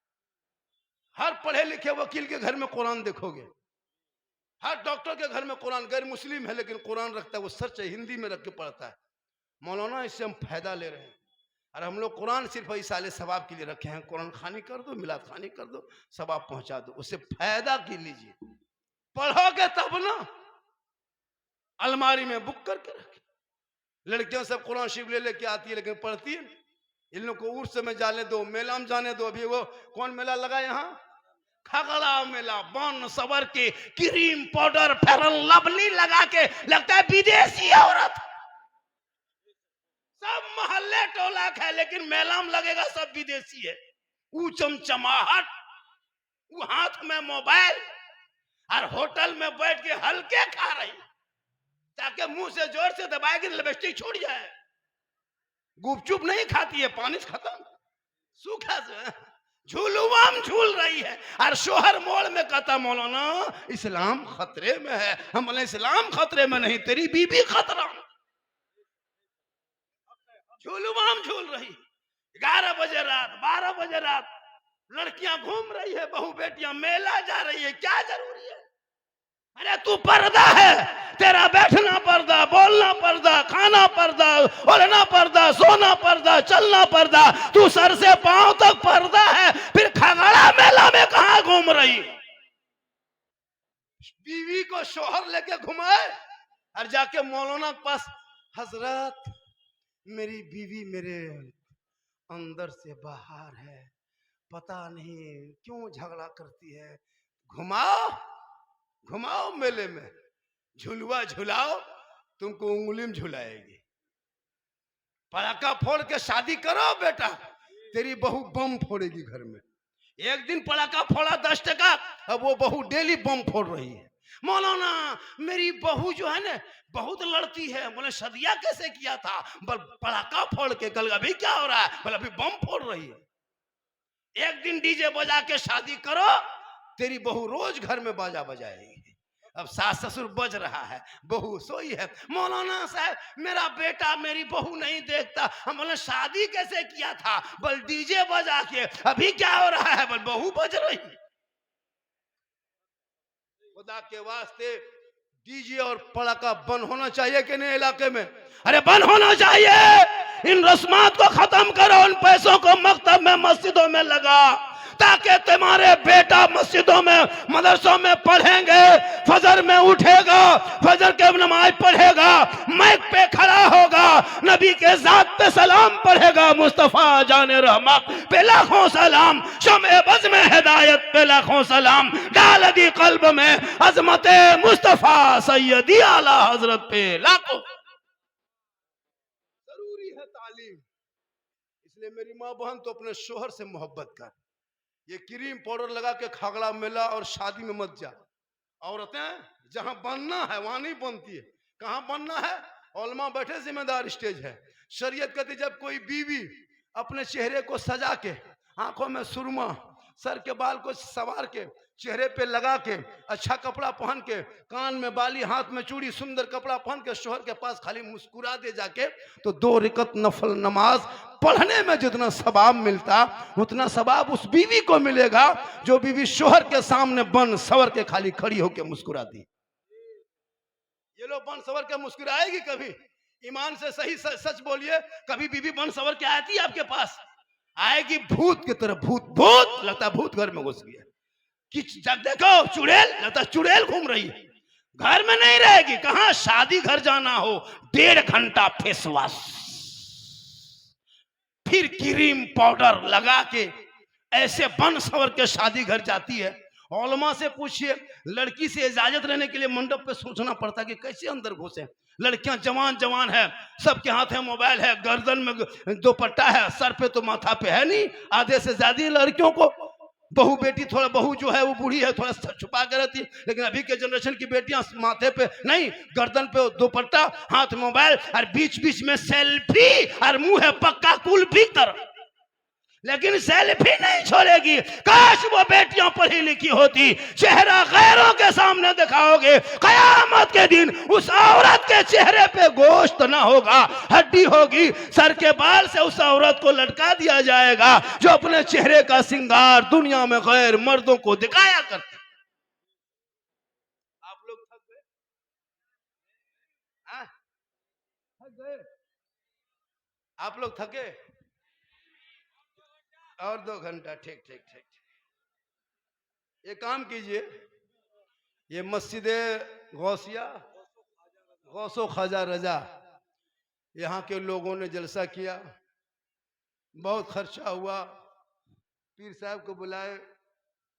हर पढ़े लिखे वकील के घर में कुरान देखोगे, हर डॉक्टर के घर में कुरान, गैर मुस्लिम है लेकिन कुरान रखता है, वो सच है, हिंदी में रख के पढ़ता है। मौलाना इससे हम फायदा ले रहे हैं, और हम लोग कुरान सिर्फ इसाले सवाब के लिए रखे हैं। कुरान खानी कर दो, मिलाद खानी कर दो, सवाब पहुंचा दो, उससे फायदा की लीजिए। पढ़ोगे तब ना, अलमारी में बुक करके रखे। लड़कियां सब कुरान शरीफ ले लेके आती है लेकिन पढ़ती है। इन लोग को उर्स में जाने दो, मेला में जाने दो। अभी वो कौन मेला लगा यहाँ, खगड़ा मेला, बन सवर के क्रीम पाउडर फेरन लवली लगा के लगता है विदेशी औरत। सब मोहल्ले टोला है लेकिन मेला में लगेगा सब विदेशी है। ऊ चमचमाहट, वो हाथ में मोबाइल, और होटल में बैठ के हल्के खा रही ताकि मुंह से जोर से दबाएगी लिपस्टिक छूट जाए। गुपचुप नहीं खाती है, पानी से खत्म, सूखा से झूलुआम झूल रही है। और शोहर मोड़ में कहता मौलाना इस्लाम खतरे में है। हम बोले इस्लाम खतरे में नहीं, तेरी बीबी खतरा में। झूलुआम झूल रही, 11 बजे रात, 12 बजे रात, लड़कियां घूम रही है, बहू बेटियां मेला जा रही है, क्या जरूरी है? अरे तू पर्दा है, तेरा बैठना पर्दा, बोलना पर्दा, खाना पर्दा, ओढ़ना पर्दा, सोना पर्दा, चलना पर्दा, तू सर से पांव तक पर्दा है, फिर खगड़ा मेला में कहां घूम रही? बीवी को शोहर लेके घुमाए और जाके मौलाना के पास, हजरत मेरी बीवी मेरे अंदर से बाहर है, पता नहीं क्यों झगड़ा करती है, घुमाओ घुमाओ मेले में, झुलवा झुलाओ, तुमको उंगली में झुलाएगी। पटाखा फोड़ के शादी करो बेटा, तेरी बहू बम फोड़ेगी घर में। एक दिन पटाखा फोड़ा 10 टका, अब वो बहू डेली बम फोड़ रही है। मौलाना मेरी बहू जो है ना बहुत लड़ती है। बोले सदिया कैसे किया था? बोल पटाखा फोड़ के। कल अभी क्या हो रहा है? बोले अभी बम फोड़ रही है। एक दिन डीजे बजा के शादी करो, तेरी बहू रोज घर में बाजा बजाएगी। अब सास ससुर बज रहा है, बहू सोई है। मौलाना साहब मेरा बेटा मेरी बहू नहीं देखता। हम बोले शादी कैसे किया था? बोल डीजे बजा के। अभी क्या हो रहा है? बोल बहू बज रही है। खुदा के वास्ते डीजे और पटाखा बंद होना चाहिए कि नहीं इलाके में? अरे बंद होना चाहिए। इन रस्मात को खत्म करो, उन पैसों को मकतब में मस्जिदों में लगा, ताकि तुम्हारे बेटा मस्जिदों में मदरसों में पढ़ेंगे, फजर में उठेगा, फजर के नमाज पढ़ेगा, माइक पे खड़ा होगा, नबी के जात पे सलाम पढ़ेगा, मुस्तफा जाने रहमत पे लाखों सलाम, शमे बज़ में हिदायत पे लाखों सलाम, डाल दी कल्ब में अजमत मुस्तफा सैयदी आला हजरत पे लाखों। जरूरी है तालीम। इसलिए मेरी माँ बहन तो अपने शोहर से मोहब्बत कर। ये क्रीम पाउडर लगा के खागड़ा मेला और शादी में मत जा। औरतें जहां बनना है वहां नहीं बनती है। कहां बनना है? उलमा बैठे, जिम्मेदार स्टेज है। शरीयत कहती जब कोई बीवी अपने चेहरे को सजा के, आंखों में सुरमा, सर के बाल को संवार के, चेहरे पे लगा के, अच्छा कपड़ा पहन के, कान में बाली, हाथ में चूड़ी, सुंदर कपड़ा पहन के शोहर के पास खाली मुस्कुरा दे जाके, तो 2 रकअत नफल नमाज पढ़ने में जितना सवाब मिलता उतना सवाब उस बीवी को मिलेगा जो बीवी शोहर के सामने बन सवर के खाली खड़ी होकर मुस्कुराती। ये लोग बन सवर के मुस्कुराएगी कभी? ईमान से सही सच बोलिए, कभी बीवी बन सवर के आती है आपके पास? आएगी भूत की तरह। भूत भूत लगता है भूत घर में घुस गया। कि जब देखो चुड़ैल, लगता चुड़ैल घूम रही है, घर में नहीं रहेगी। कहां? शादी घर जाना हो, 1.5 घंटा फेस वॉश, फिर क्रीम पाउडर लगा के ऐसे बन सवर के शादी घर जाती है। उलमा से पूछिए, लड़की से इजाजत लेने के लिए मंडप पे सोचना पड़ता है कि कैसे अंदर घुसे। लड़कियां जवान जवान है, सबके हाथ में मोबाइल है, गर्दन में दुपट्टा है, सर पे तो माथा पे है नहीं। आधे से ज्यादा लड़कियों को बहू बेटी, थोड़ा बहू जो है वो बूढ़ी है, थोड़ा छुपा के रहती है, लेकिन अभी के जनरेशन की बेटियां माथे पे नहीं, गर्दन पे दुपट्टा, हाथ मोबाइल, और बीच बीच में सेल्फी, और मुंह है पक्का कुल भीतर, लेकिन सेल्फी नहीं छोड़ेगी। काश वो बेटियां पढ़ी लिखी होती, चेहरा गैरों के सामने दिखाओगे, कयामत के दिन उस औरत के चेहरे पे गोश्त ना होगा, हड्डी होगी। सर के बाल से उस औरत को लटका दिया जाएगा जो अपने चेहरे का श्रृंगार दुनिया में गैर मर्दों को दिखाया करते। आप लोग थक गए? थक गए? आप लोग थके? और 2 घंटा? ठीक ठीक ठीक। ये काम कीजिए, ये मस्जिद गौसिया, गौसो ख्वाजा रजा, यहाँ के लोगों ने जलसा किया, बहुत खर्चा हुआ, पीर साहब को बुलाए,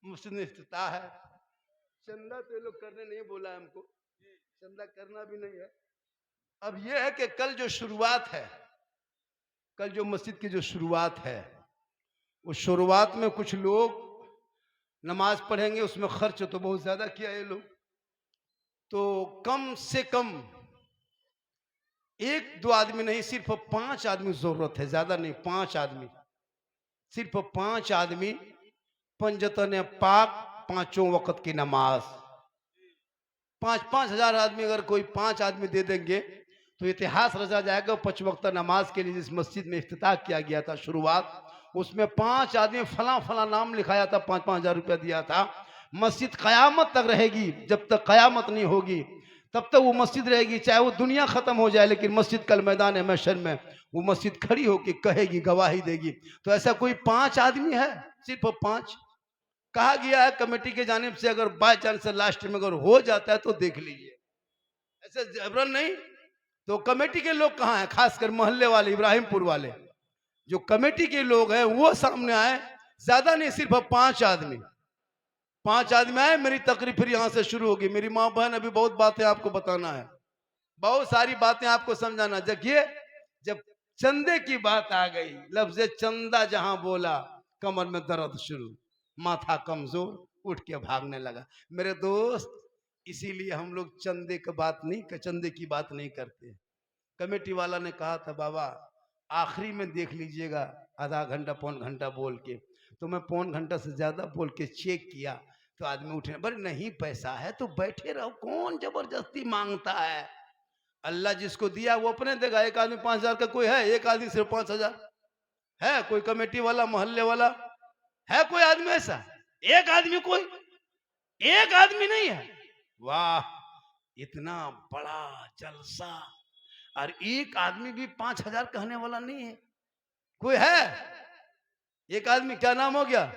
मस्जिद में इफ्तिताह है। चंदा तो ये लोग करने नहीं बोला हमको, चंदा करना भी नहीं है। अब ये है कि कल जो शुरुआत है, कल जो मस्जिद की जो शुरुआत है, उस शुरुआत में कुछ लोग नमाज पढ़ेंगे, उसमें खर्च तो बहुत ज्यादा किया ये लोग, तो कम से कम 1-2 आदमी नहीं, सिर्फ 5 आदमी जरूरत है, ज्यादा नहीं, 5 आदमी, सिर्फ 5 आदमी पंजतन पाक, 5 वक्त की नमाज, 5-5 हजार आदमी अगर कोई 5 आदमी दे देंगे तो इतिहास रचा जाएगा। 5 वक्त नमाज के लिए जिस मस्जिद में इफ्तिताह किया गया था शुरुआत, उसमें 5 आदमी फला फला नाम लिखाया था, 5-5 हजार रुपया दिया था। मस्जिद कयामत तक रहेगी, जब तक कयामत नहीं होगी तब तक वो मस्जिद रहेगी, चाहे वो दुनिया खत्म हो जाए, लेकिन मस्जिद कल मैदान महशर में वो मस्जिद खड़ी होकर कहेगी, गवाही देगी। तो ऐसा कोई 5 आदमी है, सिर्फ 5। कहा गया है कमेटी के जानिब से, अगर बाय चांस लास्ट में अगर हो जाता है तो देख लीजिए, ऐसे जबरन नहीं। तो कमेटी के लोग कहाँ हैं? खासकर मोहल्ले वाले, इब्राहिमपुर वाले जो कमेटी के लोग हैं वो सामने आए, ज्यादा नहीं, सिर्फ 5 आदमी। 5 आदमी आए, मेरी तकरीर फिर यहां से शुरू होगी। मेरी माँ बहन, अभी बहुत बातें आपको बताना है, बहुत सारी बातें आपको समझाना। देखिए, जब चंदे की बात आ गई, लफ्ज चंदा जहां बोला, कमर में दर्द शुरू, माथा कमजोर, उठ के भागने लगा। मेरे दोस्त, इसीलिए हम लोग चंदे की बात नहीं करते। कमेटी वाला ने कहा था बाबा आखिरी में देख लीजिएगा, आधा घंटा पौन घंटा बोल के, तो मैं पौन घंटा से ज्यादा बोल के चेक किया तो आदमी उठे, बड़े नहीं पैसा है तो बैठे रहो, कौन जबरदस्ती मांगता है। अल्लाह जिसको दिया वो अपने देगा। एक आदमी 5,000 का कोई है, एक आदमी सिर्फ 5,000 है, कोई कमेटी वाला मोहल्ले वाला है, कोई आदमी ऐसा, एक आदमी, कोई एक आदमी नहीं है। वाह, इतना बड़ा जलसा, और एक आदमी भी 5,000 कहने वाला नहीं है, कोई है एक आदमी। क्या नाम हो गया?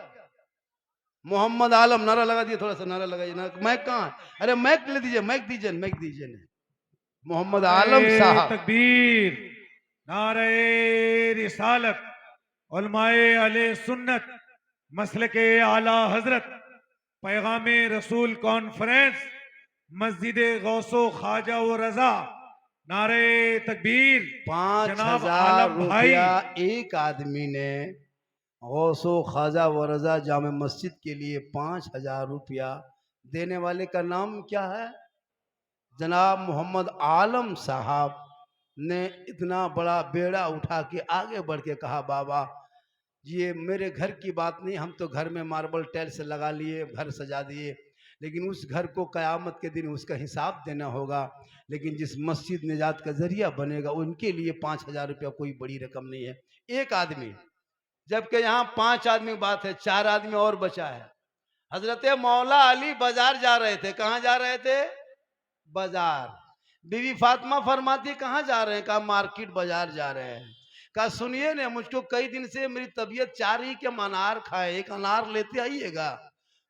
मोहम्मद आलम। नारा लगा दिए, थोड़ा सा नारा लगाइए ना। मैक कहाँ है? अरे मैक ले दीजिए, मैक दीजिए, मैक दीजिए ना। मोहम्मद आलम साहब। तकबीर, नारे रिसालत, उलमाए अहले सुन्नत, मसलके आला हजरत, पैगामे रसूल कॉन्फ्रेंस, मस्जिद गौसो ख्वाजा व रजा, नारे तकबीर। 5,000 रुपया एक आदमी ने गौसो ख्वाजा व रजा जामे मस्जिद के लिए 5,000 रुपया देने वाले का नाम क्या है? जनाब मोहम्मद आलम साहब ने इतना बड़ा बेड़ा उठा के आगे बढ़ के कहा बाबा ये मेरे घर की बात नहीं, हम तो घर में मार्बल टाइल्स लगा लिए, घर सजा दिए, लेकिन उस घर को क़यामत के दिन उसका हिसाब देना होगा। लेकिन जिस मस्जिद निजात का जरिया बनेगा उनके लिए 5,000 रुपया कोई बड़ी रकम नहीं है, एक आदमी। जबकि यहाँ 5 आदमी बात है, 4 आदमी और बचा है। हजरत मौला अली बाजार जा रहे थे। कहाँ जा रहे थे? बाजार। बीवी फातिमा फरमाती कहाँ जा रहे हैं? कहा मार्केट बाजार जा रहे हैं। कहा सुनिए ना, मुझको कई दिन से मेरी तबीयत चाह रही कि हम अनार खाए, एक अनार लेते आइएगा।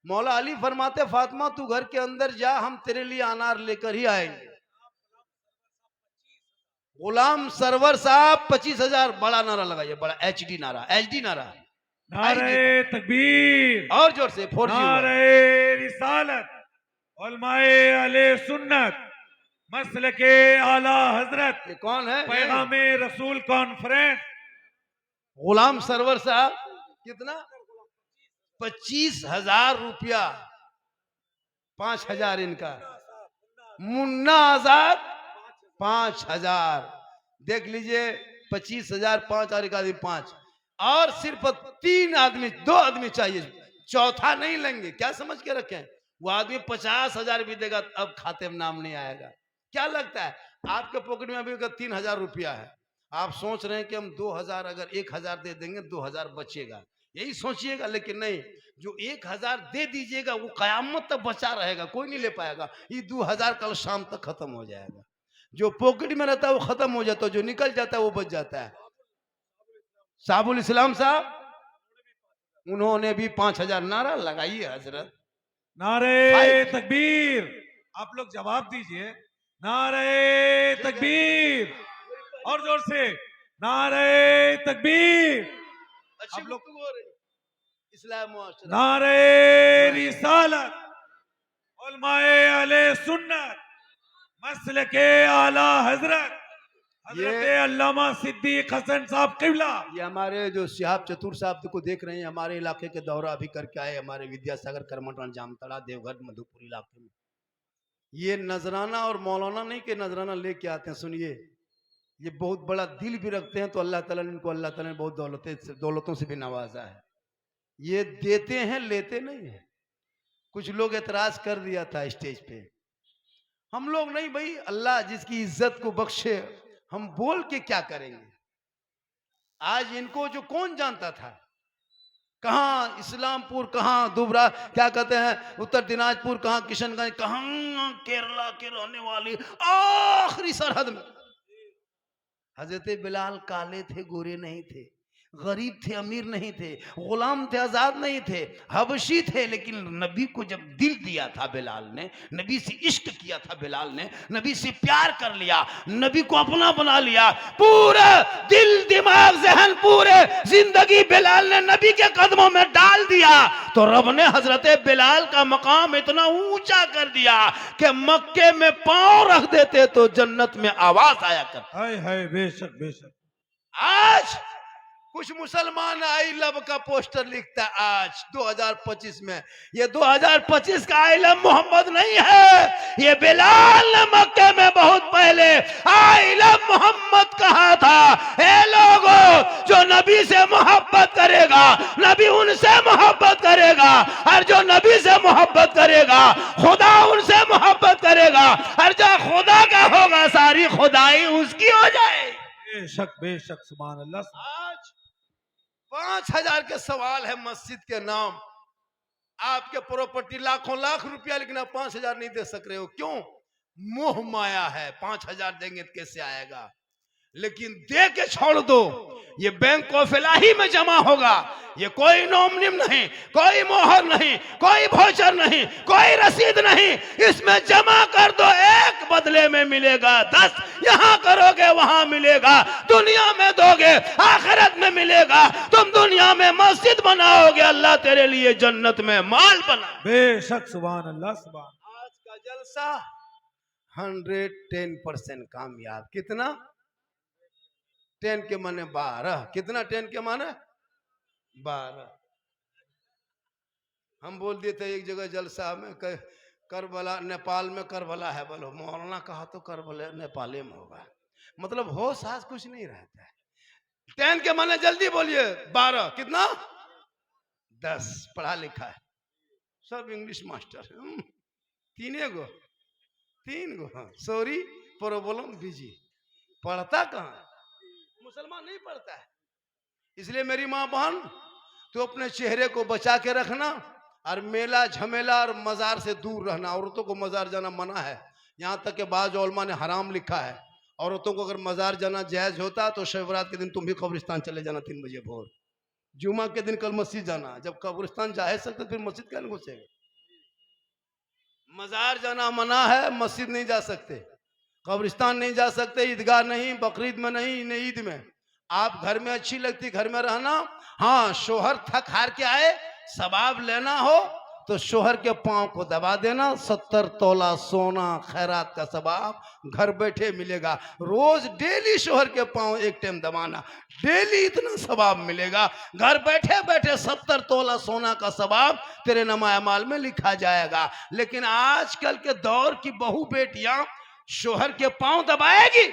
मौला अली फरमाते फातिमा तू घर के अंदर जा, हम तेरे लिए अनार लेकर ही आएंगे। गुलाम सरवर साहब 25,000, बड़ा नारा लगाइए, बड़ा एचडी नारा, एचडी नारा, नारे तकबीर, और जोर से, 4G। नारे रिसालत, उलमाए अहले सुन्नत, मसलके आला हजरत, ये कौन है? पैगामे रसूल कॉन्फ्रेंस, गुलाम सरवर साहब। कितना? 25,000 रुपया। 5,000 इनका। मुन्ना आजाद 5,000। देख लीजिए, 25,000, 5 और एक आदमी 5, और सिर्फ 3 आदमी, 2 आदमी चाहिए, चौथा नहीं लेंगे। क्या समझ के रखें? वो आदमी 50,000 भी देगा अब खाते में नाम नहीं आएगा। क्या लगता है आपके पॉकेट में अभी 3,000 रुपया है, आप सोच रहे हैं कि हम 2,000, अगर 1,000 दे देंगे 2,000 बचेगा, यही सोचिएगा। लेकिन नहीं, जो 1,000 दे दीजिएगा वो कयामत तक बचा रहेगा, कोई नहीं ले पाएगा। ये 2,000 कल शाम तक खत्म हो जाएगा। जो पॉकेट में रहता है वो खत्म हो जाता है, जो निकल जाता है वो बच जाता है। साबुल इस्लाम साहब, उन्होंने भी 5,000। नारा लगाइए हजरत। नारे तकबीर, आप लोग जवाब दीजिए। नारे तकबीर, और जोर से, नारे तकबीर। आप लोग इस्लाम, नारे रिसालत, उलमाए अहले सुन्नत, मसलके आला हजरत, हजरत अल्लामा सिद्दीक हसन साहब किबला। ये हमारे जो सिहाब चतुर साहब को देख रहे हैं, हमारे इलाके के दौरा अभी करके आए, हमारे विद्यासागर, करमटान, जामतड़ा, देवघर, मधुपुर इलाके में। ये नजराना और मौलाना नहीं कि नजराना लेके आते हैं, सुनिए, ये बहुत बड़ा दिल भी रखते हैं, तो अल्लाह ताला ने इनको, अल्लाह ताला ने बहुत दौलतों से भी नवाजा है। ये देते हैं, लेते नहीं है। कुछ लोग एतराज कर दिया था स्टेज पे, हम लोग नहीं भाई, अल्लाह जिसकी इज्जत को बख्शे, हम बोल के क्या करेंगे। आज इनको जो कौन जानता था, कहाँ इस्लामपुर, कहाँ दुबरा, क्या कहते हैं उत्तर दिनाजपुर, कहाँ किशनगंज, कहाँ केरला के रहने वाली आखिरी सरहद में। हजरत बिलाल काले थे, गोरे नहीं थे, गरीब थे, अमीर नहीं थे, गुलाम थे, आजाद नहीं थे, हबशी थे, लेकिन नबी को जब दिल दिया था बिलाल ने, नबी से इश्क किया था बिलाल ने, नबी से प्यार कर लिया, नबी को अपना बना लिया, पूरा दिल, दिमाग, जहन, पूरे जिंदगी बिलाल ने नबी के कदमों में डाल दिया, तो रब ने हजरत बिलाल का मकाम इतना ऊंचा कर दिया कि मक्के में पांव रख देते तो जन्नत में आवाज आया कर। हाय हाय, बेशक बेशक। आज कुछ मुसलमान आई लव का पोस्टर लिखता है आज 2025 में। ये 2025 का आई लव मोहम्मद नहीं है, ये बिलाल ने मक्के में बहुत पहले आई लव मोहम्मद कहा था। हे लोगों, जो नबी से मोहब्बत करेगा नबी उनसे मोहब्बत करेगा, और जो नबी से मोहब्बत करेगा खुदा उनसे मोहब्बत करेगा, और जो खुदा का होगा सारी खुदाई उसकी हो जाए। बेशक सुभान अल्लाह। आज 5,000 के सवाल है मस्जिद के नाम। आपके प्रॉपर्टी लाखों लाख रुपया, लेकिन आप 5,000 नहीं दे सक रहे हो। क्यों? मोह माया है। 5,000 देंगे तो कैसे आएगा? लेकिन दे के छोड़ दो, ये बैंक ऑफ इलाही में जमा होगा। ये कोई नोमनिम नहीं, कोई मोहर नहीं, कोई भोचर नहीं, कोई रसीद नहीं। इसमें जमा कर दो, एक बदले में मिलेगा 10। यहां करोगे वहां मिलेगा, दुनिया में दोगे आखिरत में मिलेगा। तुम दुनिया में मस्जिद बनाओगे, अल्लाह तेरे लिए जन्नत में माल बना। बेशक सुभान अल्लाह सुभान। आज का जलसा 110% कामयाब। कितना? 10 के माने 12। कितना 10 के माने 12। हम बोल दिए थे एक जगह जलसा में, करबला नेपाल में करबला है। बोलो मौलाना कहा तो करबला नेपाली में होगा। मतलब होश आज कुछ नहीं रहता है। 10 के माने जल्दी बोलिए 12। कितना? 10। पढ़ा लिखा है, सब English master. 3 go. Sorry problem busy. पढ़ता कहाँ? मुसलमान नहीं पढ़ता है। इसलिए मेरी माँ बहन, तो अपने चेहरे को बचा के रखना, और मेला झमेला और मजार से दूर रहना। औरतों को मजार जाना मना है। यहाँ तक के बाद उलमा ने हराम लिखा है। औरतों को अगर मजार जाना जायज होता तो शब-ए-बरात के दिन तुम भी कब्रिस्तान चले जाना 3 बजे भोर। जुमा के दिन कल मस्जिद जाना। जब कब्रिस्तान जा है सकते फिर मस्जिद क्या नहीं घुसेगा? मजार जाना मना है, मस्जिद नहीं जा सकते, कब्रिस्तान नहीं जा सकते, ईदगाह नहीं, बकरीद में नहीं, ईद में। आप घर में अच्छी लगती घर में रहना। हाँ, शोहर थक हार के आए, सवाब लेना हो तो शोहर के पांव को दबा देना। 70 तोला सोना खैरात का सवाब घर बैठे मिलेगा। रोज डेली शोहर के पांव एक टाइम दबाना, डेली इतना सवाब मिलेगा। घर बैठे बैठे 70 तोला सोना का सवाब तेरे नमाए माल में लिखा जाएगा। लेकिन आजकल के दौर की बहू बेटियां शोहर के पांव दबाएगी,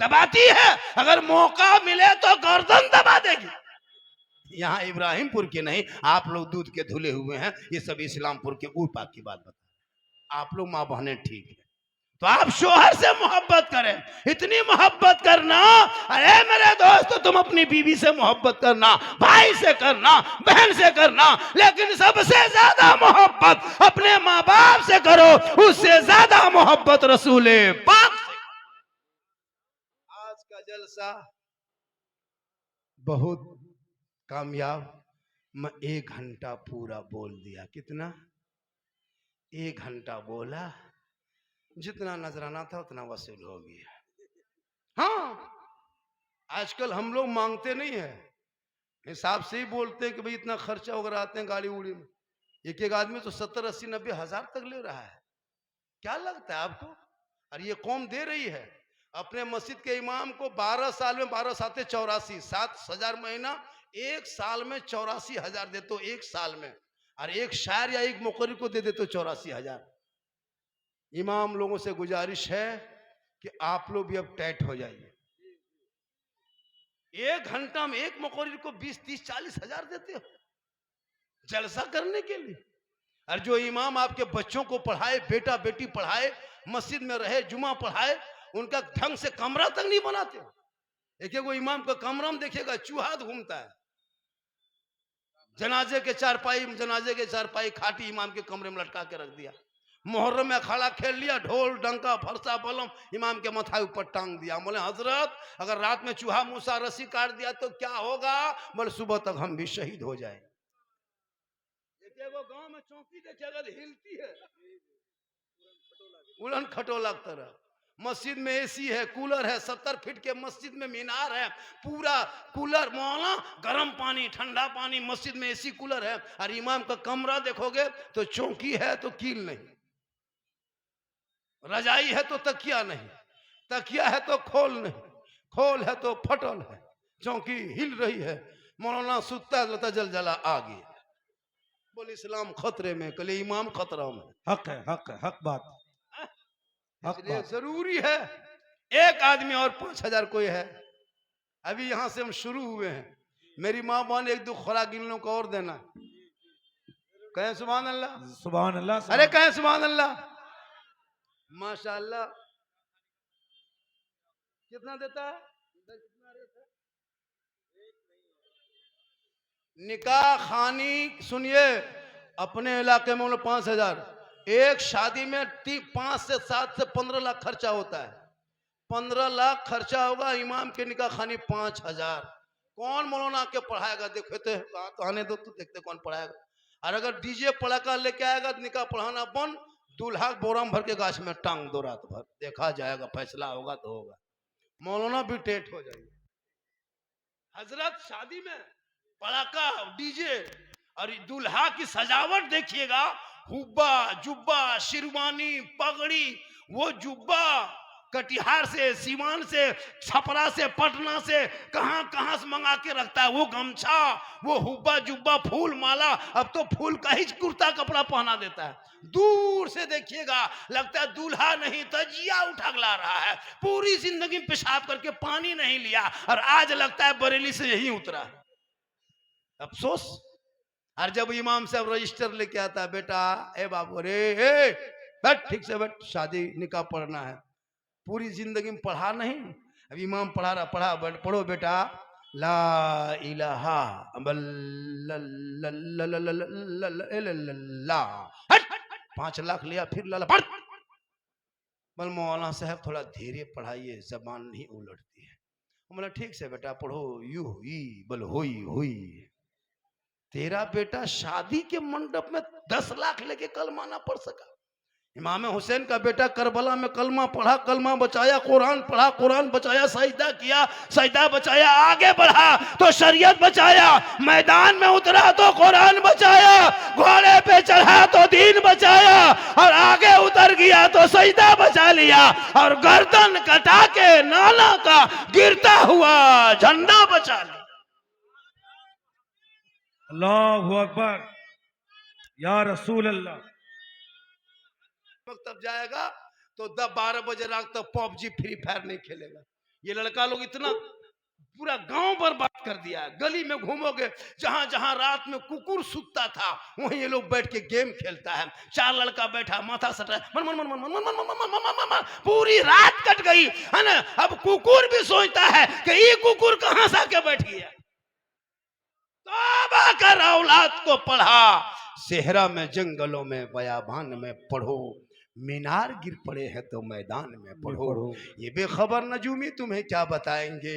दबाती है, अगर मौका मिले तो गर्दन दबा देगी। यहाँ इब्राहिमपुर के नहीं, आप लोग दूध के धुले हुए हैं, ये सब इस्लामपुर के ऊपर की बात बता। आप लोग माँ बहनें ठीक है, तो आप शोहर से मोहब्बत करें। इतनी मोहब्बत करना, अरे मेरे दोस्त, तुम अपनी बीवी से मोहब्बत करना, भाई से करना, बहन से करना, लेकिन सबसे ज्यादा मोहब्बत अपने माँ बाप से करो, उससे ज्यादा मोहब्बत रसूले पाक से। आज का जलसा बहुत कामयाब। मैं 1 घंटा पूरा बोल दिया। कितना? 1 घंटा बोला। जितना नजराना था उतना वसूल हो गया। हाँ, आजकल हम लोग मांगते नहीं है, हिसाब से ही बोलते हैं कि भाई इतना खर्चा वगैरह आते हैं गाड़ी उड़ी में। एक आदमी तो 70, 80, 90 हजार तक ले रहा है। क्या लगता है आपको? और ये कौम दे रही है। अपने मस्जिद के इमाम को 12 साल में 12 साते 84, 7,000 महीना, 1 साल में 84,000 देते हो। 1 साल में। और एक शायर या एक मुकर्री को दे देते हो 84,000। इमाम लोगों से गुजारिश है कि आप लोग भी अब टाइट हो जाइए। 1 घंटा में एक मुकर्री को 20, 30, 40,000 देते हो जलसा करने के लिए। और जो इमाम आपके बच्चों को पढ़ाए, बेटा बेटी पढ़ाए, मस्जिद में रहे, जुमा पढ़ाए, उनका ढंग से कमरा तक नहीं बनाते हो। एक वो इमाम का कमरा में देखिएगा चूहा घूमता है। जनाजे के चारपाई खाटी इमाम के कमरे में लटका के रख दिया। मुहर्रम में अखाड़ा खेल लिया, ढोल डंका फरसा बलम इमाम के माथा ऊपर टांग दिया। बोले हजरत, अगर रात में चूहा मूसा रस्सी काट दिया तो क्या होगा? बोले सुबह तक हम भी शहीद हो जाए। वो गांव में चौकी देखिएगा हिलती है, उड़न खटोला की तरह। मस्जिद में एसी है, कूलर है, 70 फीट के मस्जिद में मीनार है, पूरा कूलर, मौला गर्म पानी ठंडा पानी, मस्जिद में एसी कूलर है। और इमाम का कमरा देखोगे तो चौकी है तो कील नहीं, रजाई है तो तकिया नहीं, तकिया है तो खोल नहीं, खोल है तो फटल है, चौकी हिल रही है, मौलाना सुता लता जल जला आगे। बोल इस्लाम खतरे में, कल इमाम खतरा में। हक है, हक है, हक बात। हक इसलिए बात। जरूरी है एक आदमी और 5,000 कोई है। अभी यहां से हम शुरू हुए हैं। मेरी माँ बहन एक दो खुराक इन लोगों को और देना। कहें सुभान अल्लाह। सुभान अल्लाह अरे सुभान। कहें सुभान अल्लाह। माशाअल्लाह। कितना देता है? निकाह खानी सुनिए, अपने इलाके में 5,000। एक शादी में 5 से 7 से 15 लाख खर्चा होता है। 15 लाख खर्चा होगा, इमाम के निकाह खानी 5,000। कौन मौलाना के पढ़ाएगा? देखते तो आने दो तो देखते कौन पढ़ाएगा। और अगर डीजे पड़ाका लेके आएगा तो निकाह पढ़ाना बंद। दूल्हा बोराम भर के गाछ में टांग दो रात भर, देखा जाएगा, फैसला होगा तो होगा। मौलाना भी टेट हो जाएंगे। हजरत शादी में पड़ाका डीजे और दूल्हा की सजावट देखिएगा, हुब्बा जुब्बा शेरवानी पगड़ी। वो जुब्बा कटिहार से, सीवान से, छपरा से, पटना से, कहां कहां से मंगा के रखता है। वो गमछा, वो हुब्बा जुब्बा, फूल माला, अब तो फूल का ही कुर्ता कपड़ा पहना देता है। दूर से देखिएगा लगता है दूल्हा नहीं तजिया उठा रहा है। पूरी जिंदगी पेशाब करके पानी नहीं लिया और आज लगता है बरेली से यही उतरा। अफसोस। और जब इमाम साहब रजिस्टर लेके आता है, बेटा ए बाबू रे बैठ ठीक से बैठ, शादी निकाह पढ़ना है। पूरी जिंदगी में पढ़ा नहीं। अब इमाम पढ़ा रहा, पढ़ो बेटा ला इलाहा ला। 5 लाख लिया, फिर लाला पढ़। बल मौलाना साहब थोड़ा धीरे पढ़ाइए, जबान नहीं उलटती है। बोला ठीक से बेटा पढ़ो, यू हुई बल हुई हुई। तेरा बेटा शादी के मंडप में 10 लाख लेके कलमा ना पढ़ सका। इमाम हुसैन का बेटा करबला में कलमा पढ़ा, कलमा बचाया, कुरान पढ़ा, कुरान बचाया, सजदा किया, सजदा बचाया, आगे बढ़ा तो शरीयत बचाया, मैदान में उतरा तो कुरान बचाया, घोड़े पे चढ़ा तो दीन बचाया, और आगे उतर गया तो सजदा बचा लिया, और गर्दन कटा के नाला का गिरता हुआ झंडा बचा लिया। अल्लाहु अकबर या रसूल अल्लाह। तब जाएगा तो 10-12 बजे रात तक पबजी फ्री फायर नहीं खेलेगा। ये लड़का लोग इतना पूरा गांव बर्बाद कर दिया है। गली में घूमोगे, जहां जहां रात में कुकुर सुतता था वहीं ये लोग बैठ के गेम खेलता है। 4 लड़का बैठा, माथा सटा, मन मन मन मन मन मन मन मन मन मन मन मन, पूरी रात कट गई है ना। अब कुकुर भी सोचता है कि ये कुकुर कहां से आके बैठी है। तौबा कर, औलाद को पढ़ा, सेहरा में, जंगलों में, बयाबान में पढ़ो। मीनार गिर पड़े हैं तो मैदान में पढ़ो। ये बेखबर नजूमी तुम्हें क्या बताएंगे,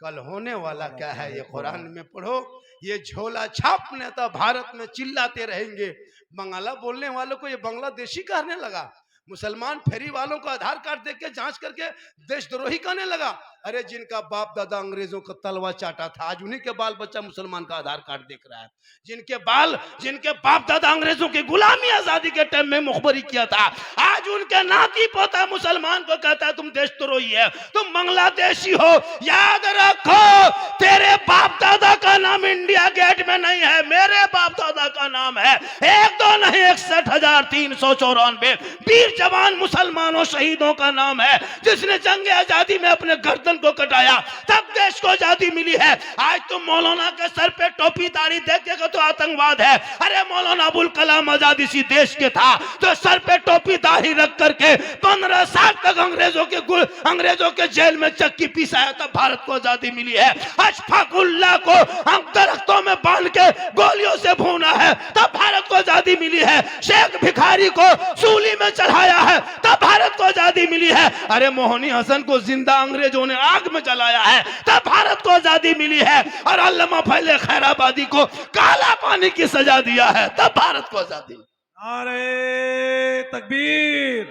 कल होने वाला क्या है ये कुरान में पढ़ो। ये झोला छाप नेता भारत में चिल्लाते रहेंगे। बंगाला बोलने वालों को ये बांग्लादेशी कहने लगा। मुसलमान फेरी वालों को आधार कार्ड देख के जांच करके देशद्रोही कहने लगा। अरे जिनका बाप दादा अंग्रेजों का तलवा चाटा था, आज उन्हीं के बाल बच्चा मुसलमान का आधार कार्ड देख रहा है। जिनके बाप दादा अंग्रेजों की गुलामी आजादी के टाइम में मुखबरी किया था, आज उनके नाती पोता मुसलमान को कहता है तुम देशद्रोही है, तुम बांग्लादेशी हो। याद रखो, तेरे बाप दादा का नाम इंडिया गेट में नहीं है, मेरे बाप दादा का नाम है। 1 2 नहीं 61,394 वीर जवान मुसलमानों शहीदों का नाम है, जिसने जंग आजादी में अपने गर्दन को कटाया, तब देश को आजादी मिली है। आज तुम मौलाना के सर पे टोपी दाढ़ी देखेगा तो आतंकवाद है। अरे मौलाना अबुल कलाम आजाद इसी देश के था, तो सर पे टोपी दाढ़ी रख करके 15 साल तक अंग्रेजों के जेल में चक्की पिसाया, तब भारत को आजादी मिली है। अशफाकुल्लाह को हम दरख्तों में बांध के गोलियों से भूना है, तब भारत को आजादी मिली है। शेख भिखारी को सूली में चढ़ाया है, तब भारत को आजादी मिली है। अरे मोहनी हसन को जिंदा अंग्रेजों ने आग में जलाया है, तब भारत को आजादी मिली है। और अल्लामा फैले खैराबादी को काला पानी की सजा दिया है, तब भारत को आजादी। नारे तकबीर,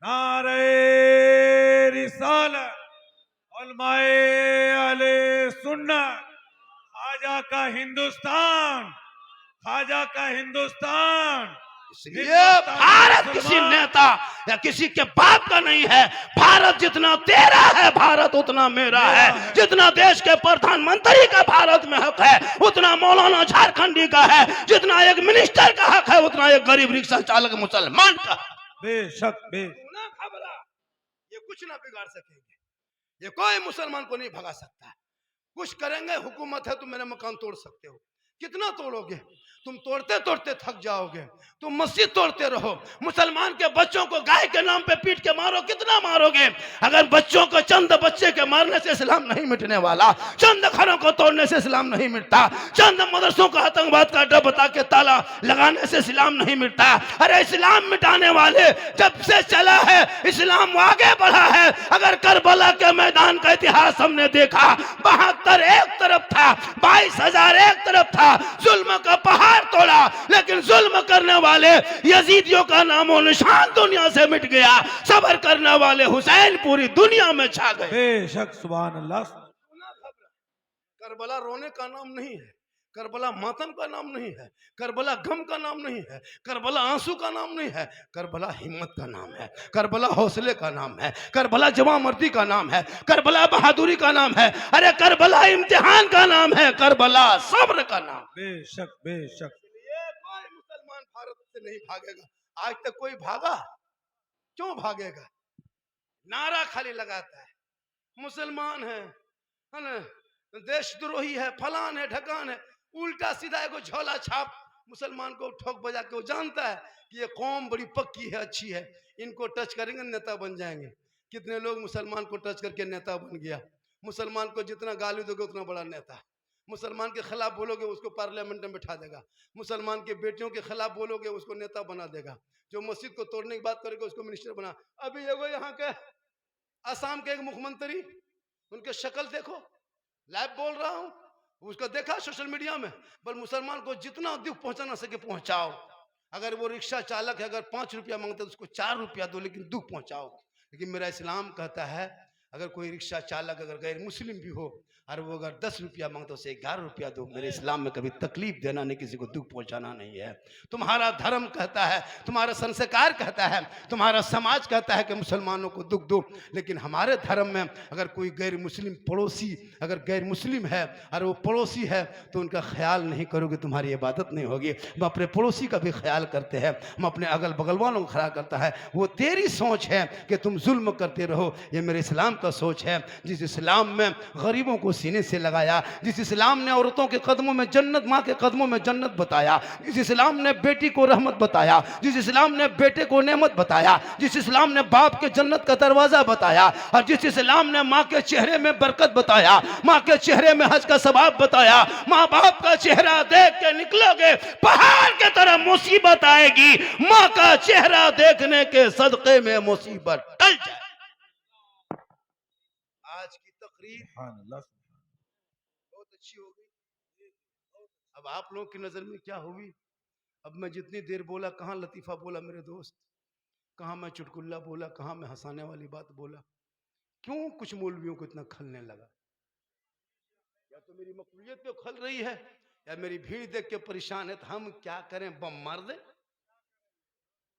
नारे रिसालत, उलमाए अहले सुन्नत, ख्वाजा का हिंदुस्तान, ख्वाजा का हिंदुस्तान। इसलिए भारत किसी नेता या किसी के बाप का नहीं है। भारत जितना तेरा है, भारत उतना मेरा है। जितना देश के प्रधानमंत्री का भारत में हक है, उतना मौलाना झारखंडी का है। जितना एक मिनिस्टर का हक है, उतना एक गरीब रिक्शा चालक मुसलमान का। बेशक बेशक। कुछ ना बिगाड़ सकेंगे, ये कोई मुसलमान को नहीं भगा सकता। कुछ करेंगे, हुकूमत है, तुम मेरा मकान तोड़ सकते हो, कितना तोड़ोगे? तुम तोड़ते तोड़ते थक जाओगे। तुम मस्जिद तोड़ते रहो, मुसलमान के बच्चों को गाय के नाम पे पीट के मारो, कितना मारोगे? अगर बच्चों को, चंद बच्चे के मारने से इस्लाम नहीं मिटने वाला, चंद घरों को तोड़ने से इस्लाम नहीं मिटता, चंद मदरसों को आतंकवाद का अड्डा बता के ताला लगाने से इस्लाम नहीं मिटता। अरे इस्लाम मिटाने वाले जब से चला है, इस्लाम आगे बढ़ा है। अगर करबला के मैदान का इतिहास हमने देखा, 72 एक तरफ था, 22,000 एक तरफ था, जुल्म का पहाड़ तोड़ा, लेकिन जुल्म करने वाले यजीदियों का नामो निशान दुनिया से मिट गया। सब्र करने वाले हुसैन पूरी दुनिया में छा गए। बेशक, सुभान अल्लाह। करबला रोने का नाम नहीं है, करबला मातम का नाम नहीं है, करबला गम का नाम नहीं है, करबला आंसू का नाम नहीं है, करबला हिम्मत का नाम है, करबला हौसले का नाम है, करबला जवामर्दी का नाम है, करबला बहादुरी का नाम है, अरे करबला इम्तिहान का नाम है, करबला सब्र का नाम। बेशक बेशक। ये कोई मुसलमान भारत से नहीं भागेगा। आज तक कोई भागा? क्यों भागेगा? नारा खाली लगाता है, मुसलमान है ना, देशद्रोही है, फलान है, ढकान है, उल्टा सीधा एगो झोला छाप मुसलमान को ठोक बजा के। वो जानता है कि ये कौम बड़ी पक्की है, अच्छी है, इनको टच करेंगे नेता बन जाएंगे। कितने लोग मुसलमान को टच करके नेता बन गया। मुसलमान को जितना गाली दोगे उतना बड़ा नेता। मुसलमान के खिलाफ बोलोगे उसको पार्लियामेंट में बैठा देगा, मुसलमान के बेटियों के खिलाफ बोलोगे उसको नेता बना देगा, जो मस्जिद को तोड़ने की बात करेगा उसको मिनिस्टर बना। अभी एगो यहाँ के असम के एक मुख्यमंत्री, उनके शक्ल देखो, लाइव बोल रहा हूँ, उसका देखा सोशल मीडिया में। पर मुसलमान को जितना दुख पहुंचाना सके पहुंचाओ। अगर वो रिक्शा चालक है, अगर 5 रुपया मांगते तो उसको 4 रुपया दो, लेकिन दुख पहुंचाओ। लेकिन मेरा इस्लाम कहता है अगर कोई रिक्शा चालक अगर गैर मुस्लिम भी हो और वो अगर 10 रुपया मांगते तो उसे 11 रुपया दो। मेरे इस्लाम में कभी तकलीफ देना नहीं, किसी को दुख पहुंचाना नहीं है। तुम्हारा धर्म कहता है, तुम्हारा संस्कार कहता है, तुम्हारा समाज कहता है कि मुसलमानों को दुख दो। लेकिन हमारे धर्म में अगर कोई गैर मुस्लिम पड़ोसी अगर गैर मुस्लिम है और वो पड़ोसी है तो उनका ख्याल नहीं करोगे, तुम्हारी इबादत नहीं होगी। हम अपने पड़ोसी का भी ख्याल करते हैं, हम अपने अगल बगल वालों का ख्याल करता है। वो तेरी सोच है कि तुम जुल्म करते रहो, ये मेरे इस्लाम का सोच है। जिस इस्लाम में गरीबों को सीने से लगाया, जिस इस्लाम ने औरतों के कदमों में जन्नत, माँ के कदमों में जन्नत बताया, जिस इस्लाम ने बेटी को रहमत बताया, जिस इस्लाम ने बेटे को नेमत बताया, जिस इस्लाम ने बाप के जन्नत का दरवाजा बताया, और जिस इस्लाम ने माँ के चेहरे में बरकत बताया, माँ के चेहरे में हज का सवाब बताया। माँ बाप का चेहरा देख के निकलोगे पहाड़ के तरह मुसीबत आएगी, माँ का चेहरा देखने के सदके में मुसीबत टल जाए। आज की तकरीर बहुत अच्छी हो गई। अब आप लोगों की नजर में क्या हुई? अब मैं जितनी देर बोला, कहाँ लतीफा बोला मेरे दोस्त, कहाँ मैं चुटकुल्ला बोला, कहाँ मैं हंसाने वाली बात बोला। क्यों कुछ मौलवियों को इतना खलने लगा? या तो मेरी मकबूलियत पे खल रही है या मेरी भीड़ देख के परेशान है। तो हम क्या करें? बम मार दे?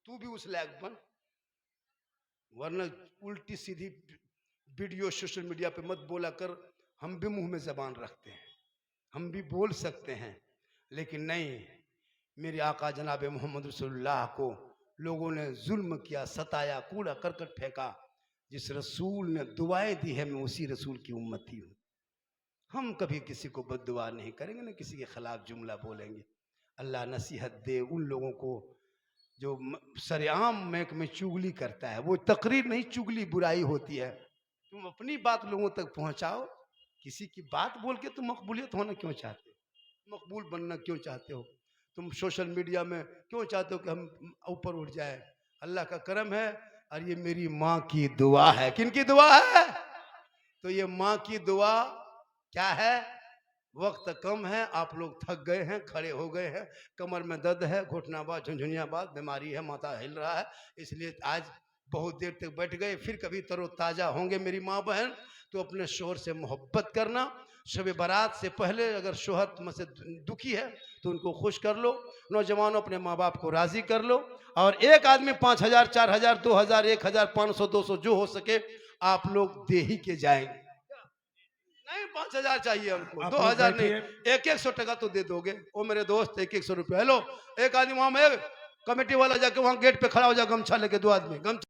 तू भी उस लायक बन, वरना उल्टी सीधी वीडियो सोशल मीडिया पे मत बोला कर। हम भी मुंह में जबान रखते हैं, हम भी बोल सकते हैं, लेकिन नहीं। मेरे आका जनाब मोहम्मद रसूलुल्लाह को लोगों ने जुल्म किया, सताया, कूड़ा करकट फेंका। जिस रसूल ने दुआएं दी है, मैं उसी रसूल की उम्मती हूँ। हम कभी किसी को बद्दुआ नहीं करेंगे, ना किसी के खिलाफ जुमला बोलेंगे। अल्लाह नसीहत दे उन लोगों को जो सरेआम मैक में चुगली करता है। वो तकरीर नहीं, चुगली बुराई होती है। तुम अपनी बात लोगों तक पहुंचाओ। किसी की बात बोल के तुम मकबूलियत होना क्यों चाहते हो? मकबूल बनना क्यों चाहते हो? तुम सोशल मीडिया में क्यों चाहते हो कि हम ऊपर उठ जाए? अल्लाह का करम है और ये मेरी माँ की दुआ है। किन की दुआ है? तो ये माँ की दुआ क्या है? वक्त कम है, आप लोग थक गए हैं, खड़े हो गए हैं, कमर में दर्द है, घुटनाबाद, झुंझुनियाबाद बीमारी है, माथा हिल रहा है, इसलिए आज बहुत देर तक बैठ गए। फिर कभी तरोताज़ा होंगे मेरी माँ बहन, तो अपने शोहर से मोहब्बत करना। शब बारात से पहले अगर शोहर में से दुखी है तो उनको खुश कर लो। नौजवानों, अपने माँ बाप को राज़ी कर लो। और एक आदमी 5,000, 4,000, 2,000, 1,000, 500, 200 जो हो सके आप लोग दे ही के जाएंगे। नहीं 5,000 चाहिए हमको, 2,000 नहीं, 100 टका तो दे दोगे। ओ मेरे दोस्त, 100 रुपया। हेलो, एक आदमी वहां में कमेटी वाला जाके वहां गेट पे खड़ा हो जाए, गमछा लेके, 2 आदमी गमछा